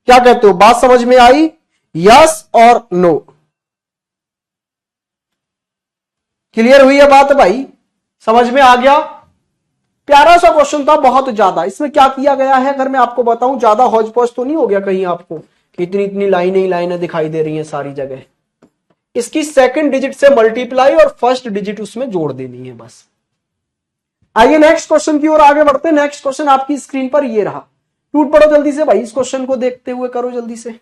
Speaker 1: क्या कहते हो, बात समझ में आई, यस और नो? क्लियर हुई है बात भाई, समझ में आ गया? प्यारा सा क्वेश्चन था बहुत ज्यादा। इसमें क्या किया गया है अगर मैं आपको बताऊं, ज्यादा हौज पौज तो नहीं हो गया कहीं आपको कि इतनी इतनी लाइनें ही लाइनें दिखाई दे रही हैं सारी जगह। इसकी सेकंड डिजिट से मल्टीप्लाई और फर्स्ट डिजिट उसमें जोड़ देनी है बस। आइए नेक्स्ट क्वेश्चन की ओर आगे बढ़ते हैं। नेक्स्ट क्वेश्चन आपकी स्क्रीन पर ये रहा, टूट पड़ो जल्दी से भाई, इस क्वेश्चन को देखते हुए करो जल्दी से।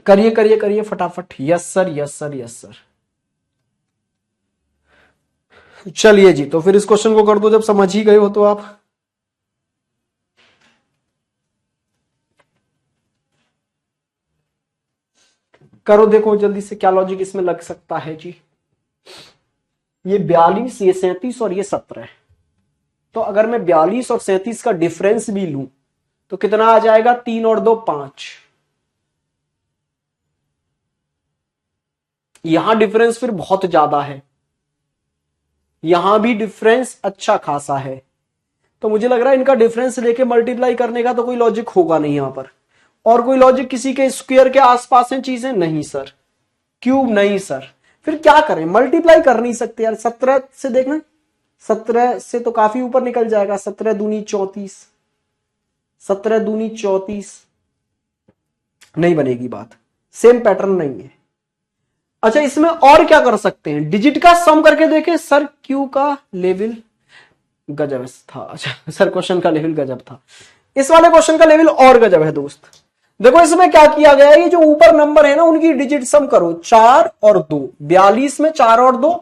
Speaker 1: करिए करिए करिए फटाफट, yes sir yes sir yes sir. चलिए जी, तो फिर इस क्वेश्चन को कर दो जब समझ ही गए हो तो आप। करो, देखो जल्दी से क्या लॉजिक इसमें लग सकता है जी। ये 42, ये 37 और ये 17। तो अगर मैं 42 और 37 का डिफरेंस भी लूं तो कितना आ जाएगा, 3 और 2 5। यहां डिफरेंस फिर बहुत ज्यादा है, यहां भी डिफरेंस अच्छा खासा है। तो मुझे लग रहा है इनका डिफरेंस लेके मल्टीप्लाई करने का तो कोई लॉजिक होगा नहीं यहां पर। और कोई लॉजिक किसी के स्क्वायर के आसपास है चीजें, नहीं सर। क्यूब नहीं सर, फिर क्या करें, मल्टीप्लाई कर नहीं सकते यार। 17 से देखना, 17 से तो काफी ऊपर निकल जाएगा। 17 दूनी 34, 17 दूनी 34, नहीं बनेगी बात, सेम पैटर्न नहीं है। अच्छा, इसमें और क्या कर सकते हैं, डिजिट का सम करके देखें। सर क्यू का लेवल गजब था। अच्छा सर, क्वेश्चन का लेवल गजब था, इस वाले क्वेश्चन का लेवल और गजब है दोस्त। देखो इसमें क्या किया गया है, ये जो ऊपर नंबर है ना उनकी डिजिट सम करो, 4 और 2। 42 में 4 और 2,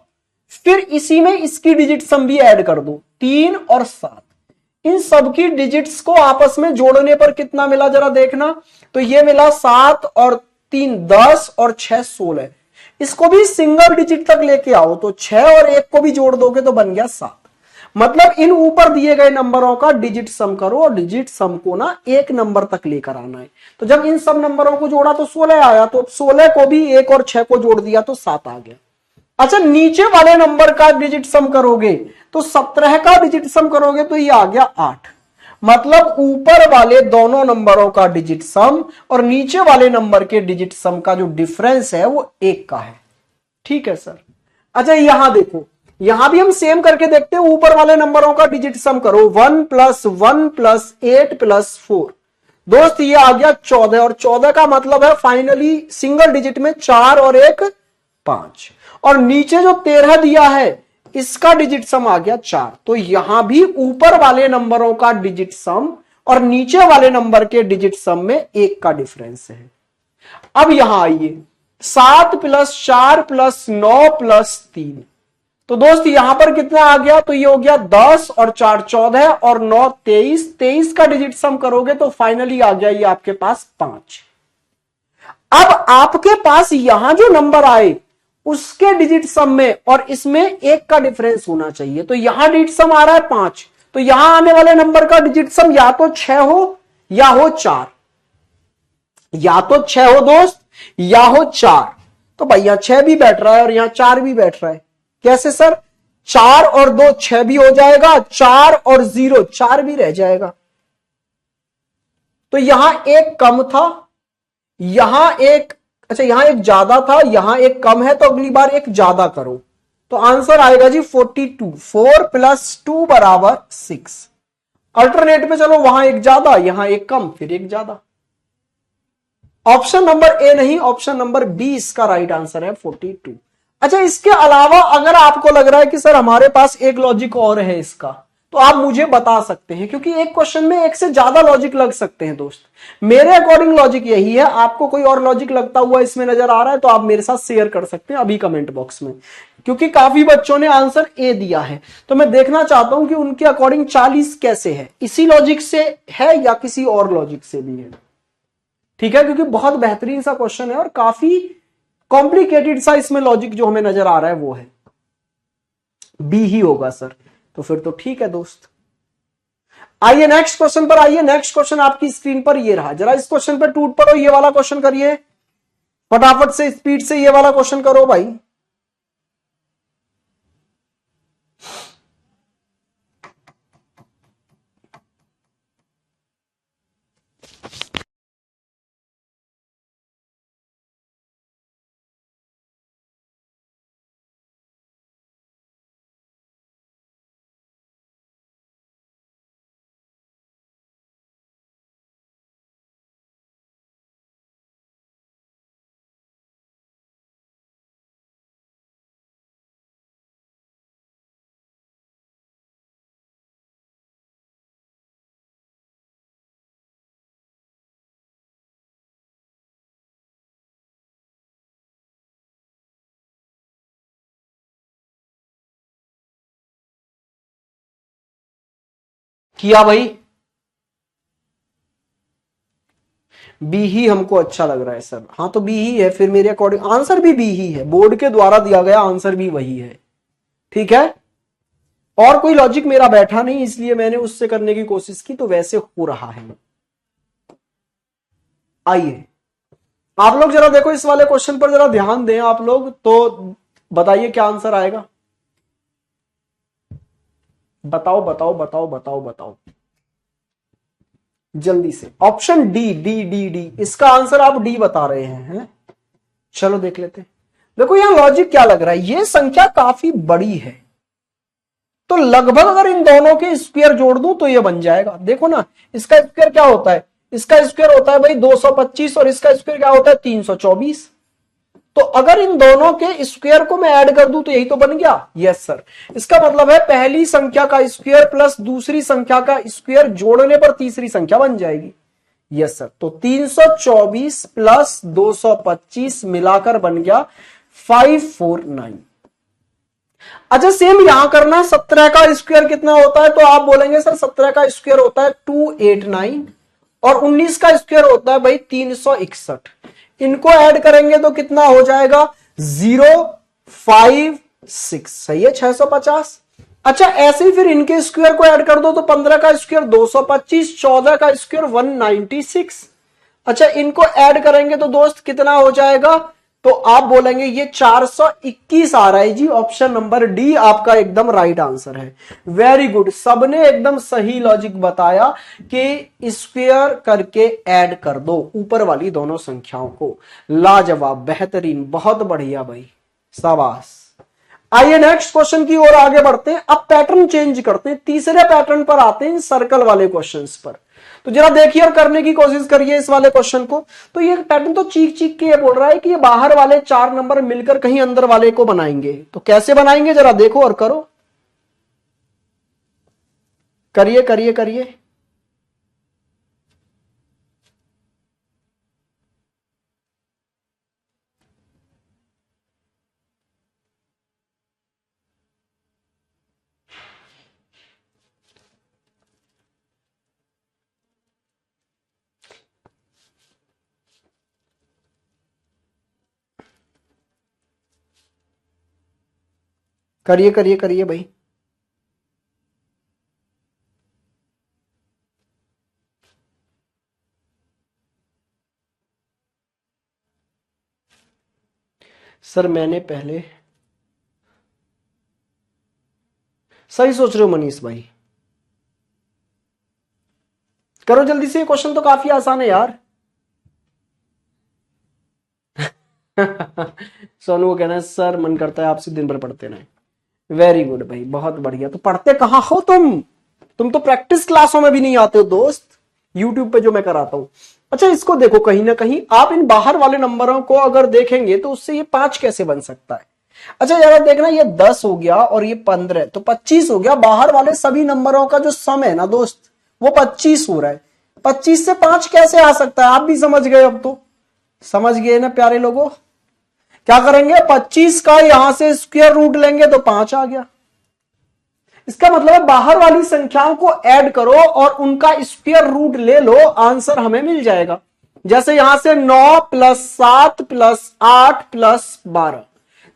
Speaker 1: फिर इसी में इसकी डिजिट सम भी ऐड कर दो, 3 और 7। इन सबकी डिजिट्स को आपस में जोड़ने पर कितना मिला जरा देखना। तो ये मिला 7 और 3 10 और 6 16। इसको भी सिंगल डिजिट तक लेके आओ तो 6 और 1 को भी जोड़ दोगे तो बन गया 7। मतलब इन ऊपर दिए गए नंबरों का डिजिट सम करो और डिजिट सम को ना एक नंबर तक लेकर आना है। तो जब इन सब नंबरों को जोड़ा तो 16 आया, तो 16 को भी 1 और 6 को जोड़ दिया तो 7 आ गया। अच्छा, नीचे वाले नंबर का डिजिट सम करोगे तो 17 का डिजिट सम करोगे तो ये आ गया 8। मतलब ऊपर वाले दोनों नंबरों का डिजिट सम और नीचे वाले नंबर के डिजिट सम का जो डिफरेंस है वो 1 का है। ठीक है सर। अच्छा यहां देखो, यहां भी हम सेम करके देखते हैं। ऊपर वाले नंबरों का डिजिट सम करो, 1 + 1 + 8 + 4। दोस्त ये आ गया 14, और 14 का मतलब है फाइनली सिंगल डिजिट में 4 और 1 5। और नीचे जो 13 दिया है इसका डिजिट सम आ गया 4। तो यहां भी ऊपर वाले नंबरों का डिजिट सम और नीचे वाले नंबर के डिजिट सम में 1 का डिफरेंस है। अब यहां आइए, 7 + 4 + 9 + 3। तो दोस्त यहां पर कितना आ गया, तो ये हो गया 10 और 4 14 और 9 23। 23 का डिजिट सम करोगे तो फाइनली आ गया ये आपके पास 5। अब आपके पास यहां जो नंबर आए उसके डिजिट सम में और इसमें 1 का डिफरेंस होना चाहिए। तो यहां डिजिट सम आ रहा है 5, तो यहां आने वाले नंबर का डिजिट सम या तो 6 हो या हो 4, या तो 6 हो दोस्त या हो 4। तो भाई यहां 6 भी बैठ रहा है और यहां 4 भी बैठ रहा है। कैसे सर, 4 और 2 6 भी हो जाएगा, 4 और 0 4 भी रह जाएगा। तो यहां एक कम था, यहां एक, अच्छा यहां एक ज्यादा था, यहां एक कम है, तो अगली बार एक ज्यादा करो। तो आंसर आएगा जी 42। 4 + 2 = 6। अल्टरनेट पे चलो, वहां एक ज्यादा यहां एक कम फिर एक ज्यादा। ऑप्शन नंबर ए नहीं, ऑप्शन नंबर बी इसका राइट आंसर है 42। अच्छा, इसके अलावा अगर आपको लग रहा है कि सर हमारे पास एक लॉजिक और है इसका, तो आप मुझे बता सकते हैं, क्योंकि एक क्वेश्चन में एक से ज्यादा लॉजिक लग सकते हैं दोस्त। मेरे अकॉर्डिंग लॉजिक यही है, आपको कोई और लॉजिक लगता हुआ इसमें नजर आ रहा है तो आप मेरे साथ शेयर कर सकते हैं अभी कमेंट बॉक्स में, क्योंकि काफी बच्चों ने आंसर ए दिया है, तो मैं देखना चाहता हूं कि उनके अकॉर्डिंग 40 कैसे है, इसी लॉजिक से है या किसी और लॉजिक से भी है। ठीक है, क्योंकि बहुत बेहतरीन सा क्वेश्चन है और काफी कॉम्प्लिकेटेड सा इसमें लॉजिक जो हमें नजर आ रहा है वो है बी ही होगा सर। तो फिर तो ठीक है दोस्त। आइए नेक्स्ट क्वेश्चन पर आइए। नेक्स्ट क्वेश्चन आपकी स्क्रीन पर ये रहा, जरा इस क्वेश्चन पर टूट पड़ो, ये वाला क्वेश्चन करिए फटाफट से, स्पीड से ये वाला क्वेश्चन करो भाई। किया भाई, बी ही हमको अच्छा लग रहा है सर। हाँ तो बी ही है फिर, मेरे अकॉर्डिंग आंसर भी बी ही है, बोर्ड के द्वारा दिया गया आंसर भी वही है। ठीक है, और कोई लॉजिक मेरा बैठा नहीं इसलिए मैंने उससे करने की कोशिश की, तो वैसे हो रहा है। आइए आप लोग जरा देखो इस वाले क्वेश्चन पर, जरा ध्यान दें आप लोग, तो बताइए क्या आंसर आएगा। बताओ बताओ बताओ बताओ बताओ जल्दी से। Option D, D D D, इसका आंसर आप डी बता रहे हैं? चलो देख लेते हैं। देखो यहां लॉजिक क्या लग रहा है, ये संख्या काफी बड़ी है, तो लगभग अगर इन दोनों के स्क्वायर जोड़ दूं तो ये बन जाएगा। देखो ना, इसका स्क्वायर क्या होता है, इसका स्क्वायर होता है भाई 225 और इसका स्क्वायर क्या होता है 324। तो अगर इन दोनों के स्क्वायर को मैं ऐड कर दूं तो यही तो बन गया। यस सर, इसका मतलब है पहली संख्या का स्क्वायर प्लस दूसरी संख्या का स्क्वायर जोड़ने पर तीसरी संख्या बन जाएगी। यस सर, तो 324 प्लस 225 मिलाकर बन गया 549। अच्छा सेम यहां करना, 17 का स्क्वायर कितना होता है, तो आप बोलेंगे सर 17 का स्क्वायर होता है 289 और 19 का स्क्वायर होता है भाई 361। इनको ऐड करेंगे तो कितना हो जाएगा 056, सही है 650। अच्छा ऐसे ही फिर इनके स्क्वायर को ऐड कर दो, तो 15 का स्क्वायर 225, 14 का स्क्वायर 196। अच्छा इनको ऐड करेंगे तो दोस्त कितना हो जाएगा, तो आप बोलेंगे ये 421 आ रहा है जी। ऑप्शन नंबर डी आपका एकदम राइट आंसर है। वेरी गुड, सबने एकदम सही लॉजिक बताया कि स्क्वायर करके ऐड कर दो ऊपर वाली दोनों संख्याओं को। लाजवाब, बेहतरीन, बहुत बढ़िया भाई, शाबाश। आइए नेक्स्ट क्वेश्चन की ओर आगे बढ़ते हैं। अब पैटर्न चेंज करते हैं, तीसरे पैटर्न पर आते हैं, सर्कल वाले क्वेश्चंस पर। तो जरा देखिए और करने की कोशिश करिए इस वाले क्वेश्चन को। तो ये पैटर्न तो चीख चीख के ये बोल रहा है कि ये बाहर वाले 4 नंबर मिलकर कहीं अंदर वाले को बनाएंगे। तो कैसे बनाएंगे जरा देखो और करो, करिए करिए करिए। करिए करिए करिए भाई। सर मैंने पहले, सही सोच रहे हो मनीष भाई, करो जल्दी से, ये क्वेश्चन तो काफी आसान है यार। सोनू को कहना है सर मन करता है आपसे दिन भर पढ़ते रहे। वेरी गुड भाई, बहुत बढ़िया। तो पढ़ते कहां हो तुम तो प्रैक्टिस क्लासों में भी नहीं आते हो दोस्त, यूट्यूब पे जो मैं कराता हूं। अच्छा इसको देखो, कहीं ना कहीं आप इन बाहर वाले नंबरों को अगर देखेंगे तो उससे ये 5 कैसे बन सकता है। अच्छा जरा देखना, ये 10 हो गया और ये 15, तो 25 हो गया। बाहर वाले सभी नंबरों का जो सम है ना दोस्त, वो 25 हो रहा है। 25 से 5 कैसे आ सकता है, आप भी समझ गए, अब तो समझ गए ना प्यारे लोगों। क्या करेंगे, 25 का यहां से स्क्वायर रूट लेंगे तो 5 आ गया। इसका मतलब बाहर वाली संख्याओं को ऐड करो और उनका स्क्वायर रूट ले लो, आंसर हमें मिल जाएगा। जैसे यहां से 9 प्लस 7 प्लस 8 प्लस 12,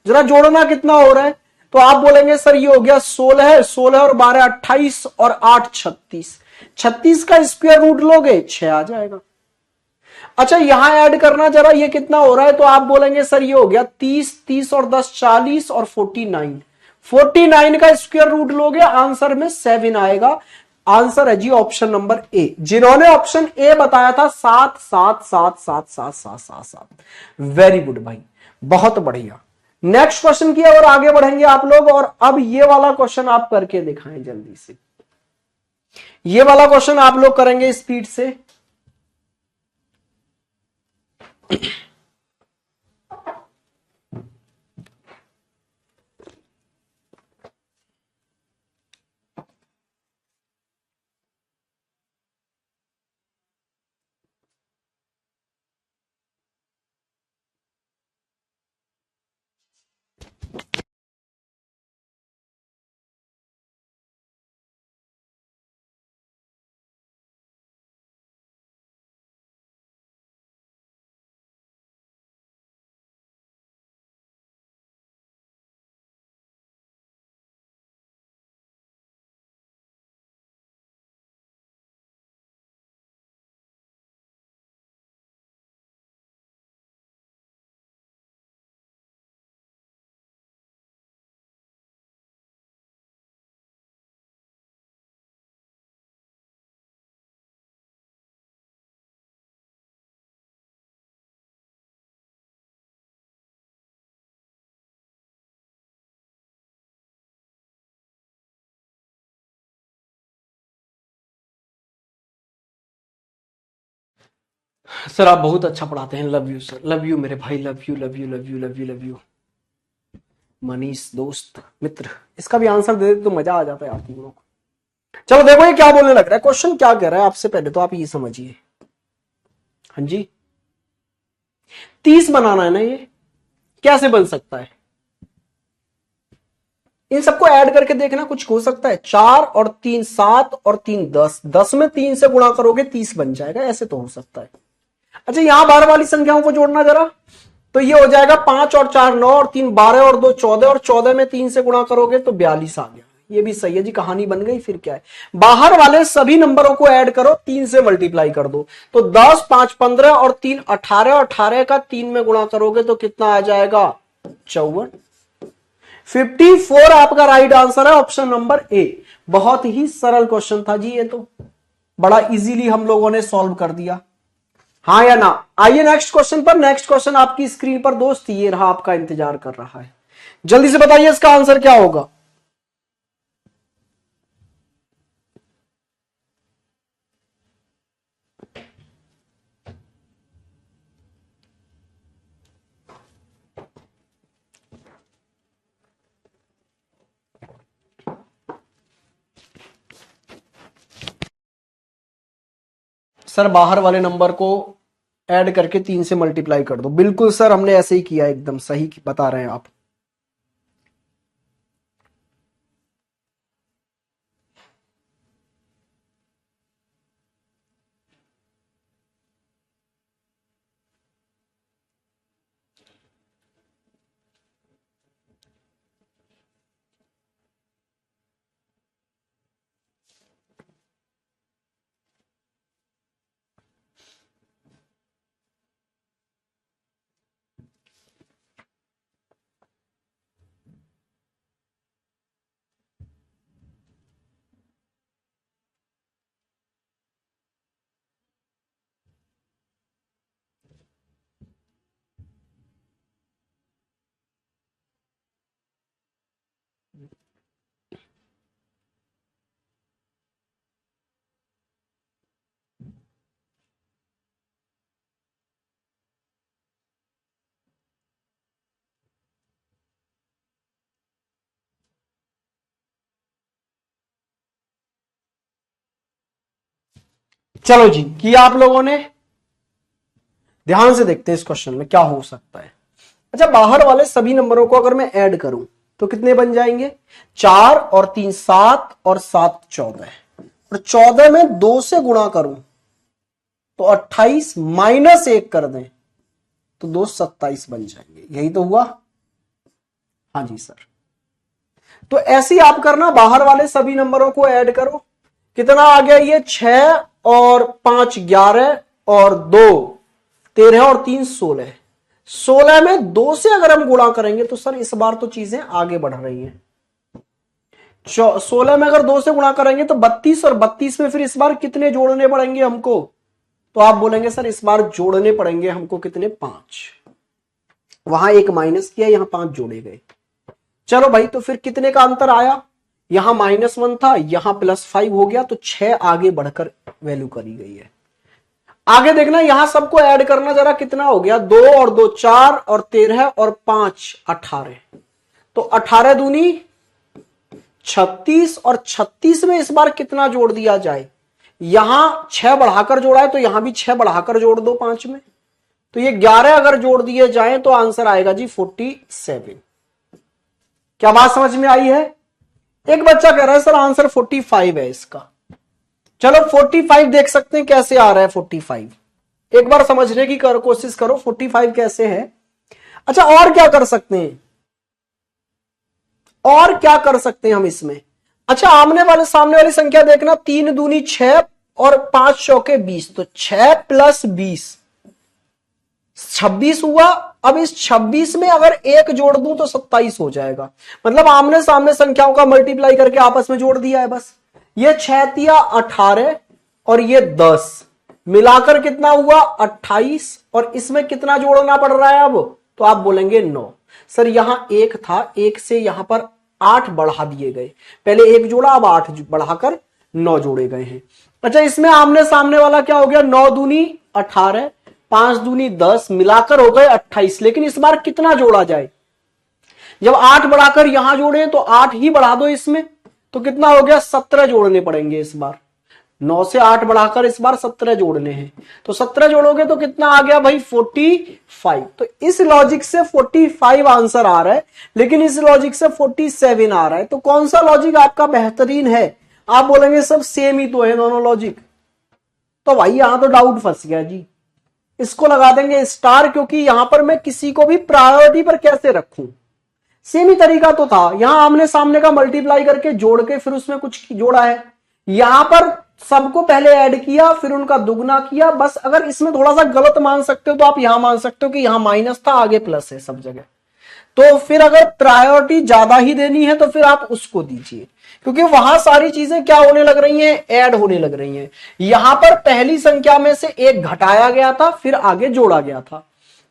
Speaker 1: जरा जोड़ना कितना हो रहा है, तो आप बोलेंगे सर ये हो गया 16, 16 और 12 28 और 8 36, 36 का स्क्वायर रूट लोगे 6 आ जाएगा। अच्छा यहां ऐड करना जरा, ये कितना हो रहा है, तो आप बोलेंगे सर ये हो गया 30, 30 और 10 40 और 49, 49 का स्क्वायर रूट लोगे आंसर में 7 आएगा। आंसर है जी ऑप्शन नंबर ए। जिन्होंने ऑप्शन ए बताया था 7 7 7 7 7 7 7 7, वेरी गुड भाई, बहुत बढ़िया। नेक्स्ट क्वेश्चन की ओर आगे बढ़ेंगे आप लोग, और अब ये वाला क्वेश्चन आप करके दिखाएं जल्दी से। ये वाला क्वेश्चन आप लोग करेंगे स्पीड से। सर आप बहुत अच्छा पढ़ाते हैं, love you sir, love you मेरे भाई, love you love you love you love you love you. Manish दोस्त मित्र, इसका भी आंसर दे दे तो मजा आ जाता है आप लोगों को। चलो देखो ये क्या बोलने लग रहा है, क्वेश्चन क्या कह रहा है आपसे पहले तो आप ये समझिए। हाँ जी, 30 बनाना है ना, ये कैसे बन सकता है, इन सबको ऐड करके देखना कुछ हो सकता है। 4 और 3 7 और 3 10, 10 में 3 से गुणा करोगे 30 बन जाएगा, ऐसे तो हो सकता है। अच्छा यहां बाहर वाली संख्याओं को जोड़ना जरा, तो ये हो जाएगा 5 और 4 9 और 3 12 और 2 14, और 14 में 3 से गुणा करोगे तो 42 आ गया। ये भी सही है जी, कहानी बन गई। फिर क्या है, बाहर वाले सभी नंबरों को ऐड करो, 3 से मल्टीप्लाई कर दो, तो 10 5 15 और 3 18, 18 का 3 में गुणा करोगे तो कितना आ जाएगा 54। 54 आपका राइट आंसर है, ऑप्शन नंबर ए। बहुत ही सरल क्वेश्चन था जी, ये तो बड़ा इजीली हम लोगों ने सॉल्व कर दिया, हाँ या ना। आइए नेक्स्ट क्वेश्चन पर। नेक्स्ट क्वेश्चन आपकी स्क्रीन पर दोस्त ये रहा, आपका इंतजार कर रहा है, जल्दी से बताइए इसका आंसर क्या होगा। सर बाहर वाले नंबर को ऐड करके 3 से मल्टीप्लाई कर दो, बिल्कुल सर हमने ऐसे ही किया, एकदम सही बता रहे हैं आप। चलो जी, किया आप लोगों ने? ध्यान से देखते हैं इस क्वेश्चन में क्या हो सकता है। अच्छा, बाहर वाले सभी नंबरों को अगर मैं ऐड करूं तो कितने बन जाएंगे? 4 और 3 7 और 7 14, और 14 में 2 से गुणा करूं तो 28 माइनस 1 कर दें तो 2 27 बन जाएंगे। यही तो हुआ। हाँ जी सर। तो ऐसे ही आप करना, बाहर वाले सभी नंबरों को ऐड करो। कितना आ गया ये? 6 और 5 11 और 2 13 और 3 16। 16 में 2 से अगर हम गुणा करेंगे तो सर इस बार तो चीजें आगे बढ़ रही हैं। 16 में अगर 2 से गुणा करेंगे तो 32, और 32 में फिर इस बार कितने जोड़ने पड़ेंगे हमको? तो आप बोलेंगे सर इस बार जोड़ने पड़ेंगे हमको कितने? 5। वहां 1 माइनस किया, यहां 5 जोड़े गए। चलो भाई, तो फिर कितने का अंतर आया? यहां -1 था, यहां +5 हो गया, तो 6 आगे बढ़कर वैल्यू करी गई है। आगे देखना, यहां सबको ऐड करना जरा, कितना हो गया? 2 और 2 4 और 13 और 5 18। तो 18 दूनी 36, और 36 में इस बार कितना जोड़ दिया जाए? यहां 6 बढ़ाकर जोड़ा है तो यहां भी 6 बढ़ाकर जोड़ दो 5 में, तो ये 11 अगर जोड़ दिए जाए तो आंसर आएगा जी 47। क्या बात समझ में आई है? एक बच्चा कह रहा है सर आंसर 45 है इसका। चलो 45 देख सकते हैं कैसे आ रहा है 45। एक बार समझने की कोशिश करो 45 कैसे है। अच्छा, और क्या कर सकते हैं? और क्या कर सकते हैं हम इसमें? अच्छा, आमने वाले सामने वाली संख्या देखना, 3 दूनी 6 और 5 चौके 20, तो 6 + 20 26 हुआ। अब इस 26 में अगर 1 जोड़ दूं तो 27 हो जाएगा। मतलब आमने सामने संख्याओं का मल्टीप्लाई करके आपस में जोड़ दिया है बस। ये 6 तिया 18 और ये 10 मिलाकर कितना हुआ? 28, और इसमें कितना जोड़ना पड़ रहा है अब? तो आप बोलेंगे 9। सर यहां 1 था, 1 से यहां पर 8 बढ़ा दिए गए। पहले 1 जोड़ा, अब 8 बढ़ाकर 9 जोड़े गए हैं। अच्छा, इसमें आमने सामने वाला क्या हो गया? 9 दूनी 18, 5 दूनी 10, मिलाकर हो गए 28। लेकिन इस बार कितना जोड़ा जाए? जब 8 बढ़ाकर यहां जोड़े तो 8 ही बढ़ा दो इसमें, तो कितना हो गया? 17 जोड़ने पड़ेंगे इस बार। 9 से 8 बढ़ाकर इस बार 17 जोड़ने हैं, तो 17 जोड़ोगे तो कितना आ गया भाई? 45। तो इस लॉजिक से 45 आंसर आ रहा है, लेकिन इस लॉजिक से 47 आ रहा है। तो कौन सा लॉजिक आपका बेहतरीन है? आप बोलेंगे सब सेम ही तो है दोनों लॉजिक। तो भाई यहां तो डाउट फंस गया जी। इसको लगा देंगे स्टार, क्योंकि यहां पर मैं किसी को भी प्रायोरिटी पर कैसे रखूं? सेम ही तरीका तो था, यहां आमने सामने का मल्टीप्लाई करके जोड़ के फिर उसमें कुछ जोड़ा है। यहां पर सबको पहले ऐड किया, फिर उनका दुगना किया। बस अगर इसमें थोड़ा सा गलत मान सकते हो तो आप यहां मान सकते हो कि यहां माइनस था, आगे प्लस है सब जगह। तो फिर अगर प्रायोरिटी ज्यादा ही देनी है तो फिर आप उसको दीजिए, क्योंकि वहां सारी चीजें क्या होने लग रही हैं? ऐड होने लग रही हैं। यहां पर पहली संख्या में से 1 घटाया गया था, फिर आगे जोड़ा गया था।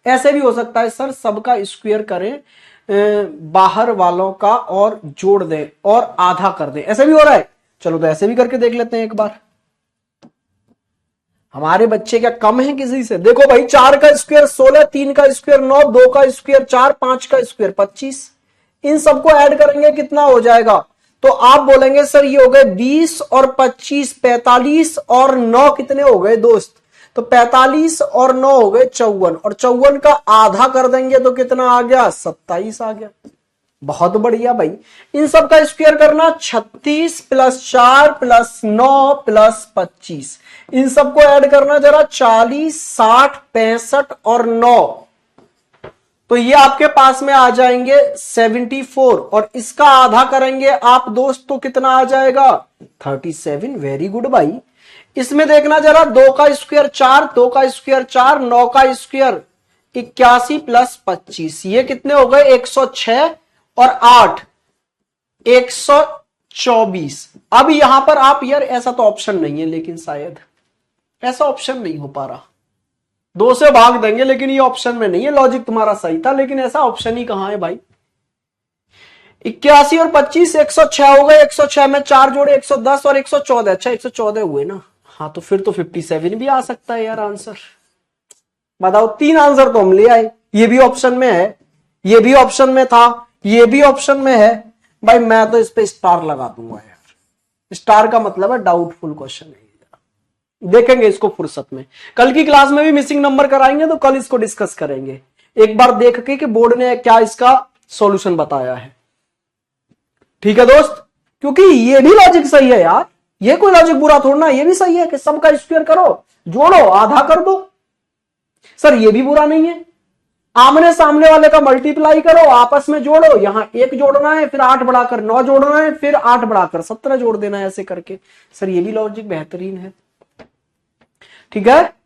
Speaker 1: ऐसे भी हो सकता है सर सबका स्क्वायर करें, बाहर वालों का और जोड़ दें और आधा कर दें, ऐसे भी हो रहा है। चलो तो ऐसे भी करके देख लेते हैं एक बार। हमारे बच्चे क्या कम है किसी से? देखो भाई, 4 का स्क्वायर 16, 3 का स्क्वायर 9, 2 का स्क्वायर 4, 5 का स्क्वायर 25। इन सबको ऐड करेंगे कितना हो जाएगा? तो आप बोलेंगे सर ये हो गए 20 और 25 45, और 9 कितने हो गए दोस्त? तो 45 और 9 हो गए 54, और 54 का आधा कर देंगे तो कितना आ गया? 27 आ गया। बहुत बढ़िया भाई। इन सब का स्क्वायर करना, 36 + 4 + 9 + 25। इन सबको ऐड करना जरा, 40 60 65 और 9, तो ये आपके पास में आ जाएंगे 74, और इसका आधा करेंगे आप दोस्त तो कितना आ जाएगा? 37। वेरी गुड भाई। इसमें देखना जरा, 2 का स्क्वायर 4, 2 का स्क्वायर 4, 9 का स्क्वायर 81 + 25, ये कितने हो गए? 106, और 8 124। अब यहां पर आप, यार ऐसा तो ऑप्शन नहीं है, लेकिन शायद ऐसा ऑप्शन नहीं हो पा रहा। 2 से भाग देंगे, लेकिन ये ऑप्शन में नहीं है। लॉजिक तुम्हारा सही था, लेकिन ऐसा ऑप्शन ही कहां है भाई? 81 और 25 106 हो गए। 106 में 4 जोड़े 110 और 114। अच्छा 114 हुए ना? हाँ, तो फिर तो 57 भी आ सकता है यार आंसर। बताओ, 3 आंसर तो हम ले आए। ये भी ऑप्शन में है, ये भी ऑप्शन में था, ये भी ऑप्शन में है। भाई मैं तो इस पे स्टार लगा दूंगा यार। स्टार का मतलब है डाउटफुल क्वेश्चन है। देखेंगे इसको फुर्सत में। कल की क्लास में भी मिसिंग नंबर कराएंगे तो कल इसको डिस्कस करेंगे एक बार देख के कि बोर्ड ने क्या इसका सॉल्यूशन बताया है। ठीक है दोस्त, क्योंकि ये भी लॉजिक सही है यार, ये कोई लॉजिक बुरा थोड़ा ना, ये भी सही है कि सबका स्क्वायर करो, जोड़ो, आधा कर दो। सर ये भी बुरा नहीं है, आमने सामने वाले का मल्टीप्लाई करो, आपस में जोड़ो, यहां 1 जोड़ना है, फिर 8 बढ़ाकर 9 जोड़ना है, फिर 8 बढ़ाकर 17 जोड़ देना है, ऐसे करके। सर ये भी लॉजिक बेहतरीन है। ठीक है,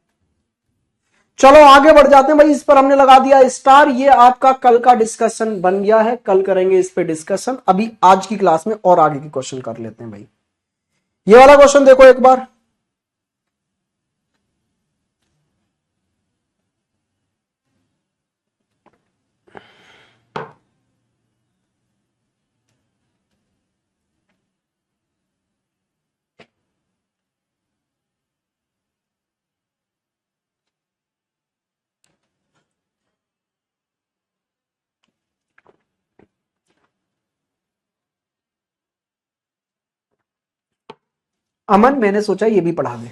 Speaker 1: चलो आगे बढ़ जाते हैं भाई। इस पर हमने लगा दिया स्टार। ये आपका कल का डिस्कशन बन गया है, कल करेंगे इस पे डिस्कशन। अभी आज की क्लास में और आगे के क्वेश्चन कर लेते हैं भाई। ये वाला क्वेश्चन देखो एक बार। अमन मैंने सोचा ये भी पढ़ा दे।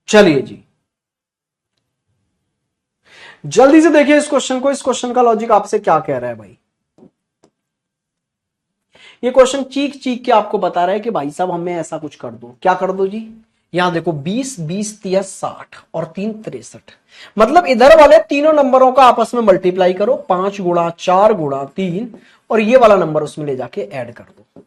Speaker 1: चलिए जी, जल्दी से देखिए इस क्वेश्चन को। इस क्वेश्चन का लॉजिक आपसे क्या कह रहा है भाई। ये क्वेश्चन चीख चीख के आपको बता रहा है कि भाई साहब हमें ऐसा कुछ कर दो। क्या कर दो जी, यहां देखो 20 20 30 60 और 3 63। मतलब इधर वाले तीनों नंबरों का आपस में मल्टीप्लाई करो, 5 गुणा 4 गुणा 3, और ये वाला नंबर उसमें ले जाके ऐड कर दो।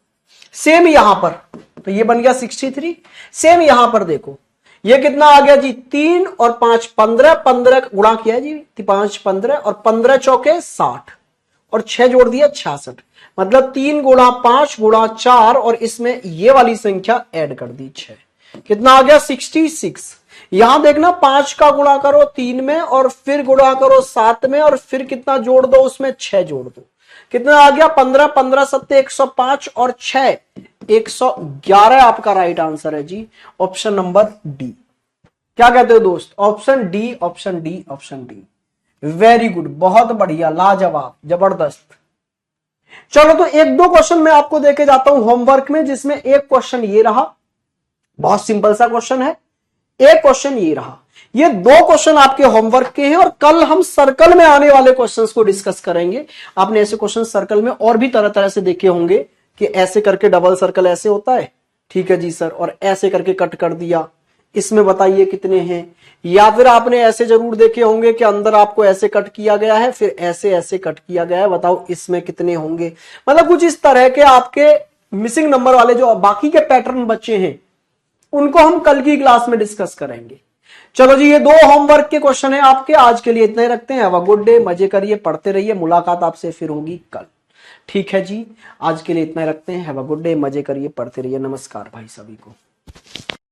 Speaker 1: सेम यहां पर, तो ये बन गया 63। सेम यहां पर देखो, ये कितना आ गया जी, 3 और 5 15, 15 गुणा किया जी, 5 15 और 15 चौके 60 और 6 जोड़ दिया 66। मतलब 3 गुणा 5 गुणा 4 और इसमें ये वाली संख्या ऐड कर दी 6। कितना आ गया 66। यहां देखना 5 का गुणा करो 3 में और फिर गुणा करो 7 में और फिर कितना जोड़ दो उसमें 6 जोड़ दो। कितना आ गया 15 15 7 105 और 6 111 आपका राइट आंसर है जी, ऑप्शन नंबर डी। क्या कहते हो दोस्त, option D, option D, option D. Very good, बहुत बढ़िया, लाजवाब, जबरदस्त। चलो तो एक दो क्वेश्चन मैं आपको देके जाता हूं होमवर्क में, जिसमें एक क्वेश्चन ये रहा, बहुत सिंपल सा क्वेश्चन है। एक क्वेश्चन ये रहा। ये 2 क्वेश्चन आपके होमवर्क के हैं और कल हम सर्कल में आने वाले क्वेश्चंस को डिस्कस करेंगे। आपने ऐसे क्वेश्चन सर्कल में और भी तरह तरह से देखे होंगे कि ऐसे करके डबल सर्कल ऐसे होता है, ठीक है जी सर, और ऐसे करके कट कर दिया, इसमें बताइए कितने हैं। या फिर आपने ऐसे जरूर देखे होंगे कि अंदर आपको ऐसे कट किया गया है, फिर ऐसे ऐसे कट किया गया है, बताओ इसमें कितने होंगे। मतलब कुछ इस तरह के आपके मिसिंग नंबर वाले जो बाकी के पैटर्न बच्चे हैं उनको हम कल की क्लास में डिस्कस करेंगे। चलो जी, ये 2 होमवर्क के क्वेश्चन है आपके। आज के लिए इतना ही रखते हैं। हैव अ गुड डे, मजे करिए, पढ़ते रहिए। मुलाकात आपसे फिर होगी कल। ठीक है जी, आज के लिए इतना ही रखते हैं। हैव अ गुड डे, मजे करिए, पढ़ते रहिए। नमस्कार भाई सभी को।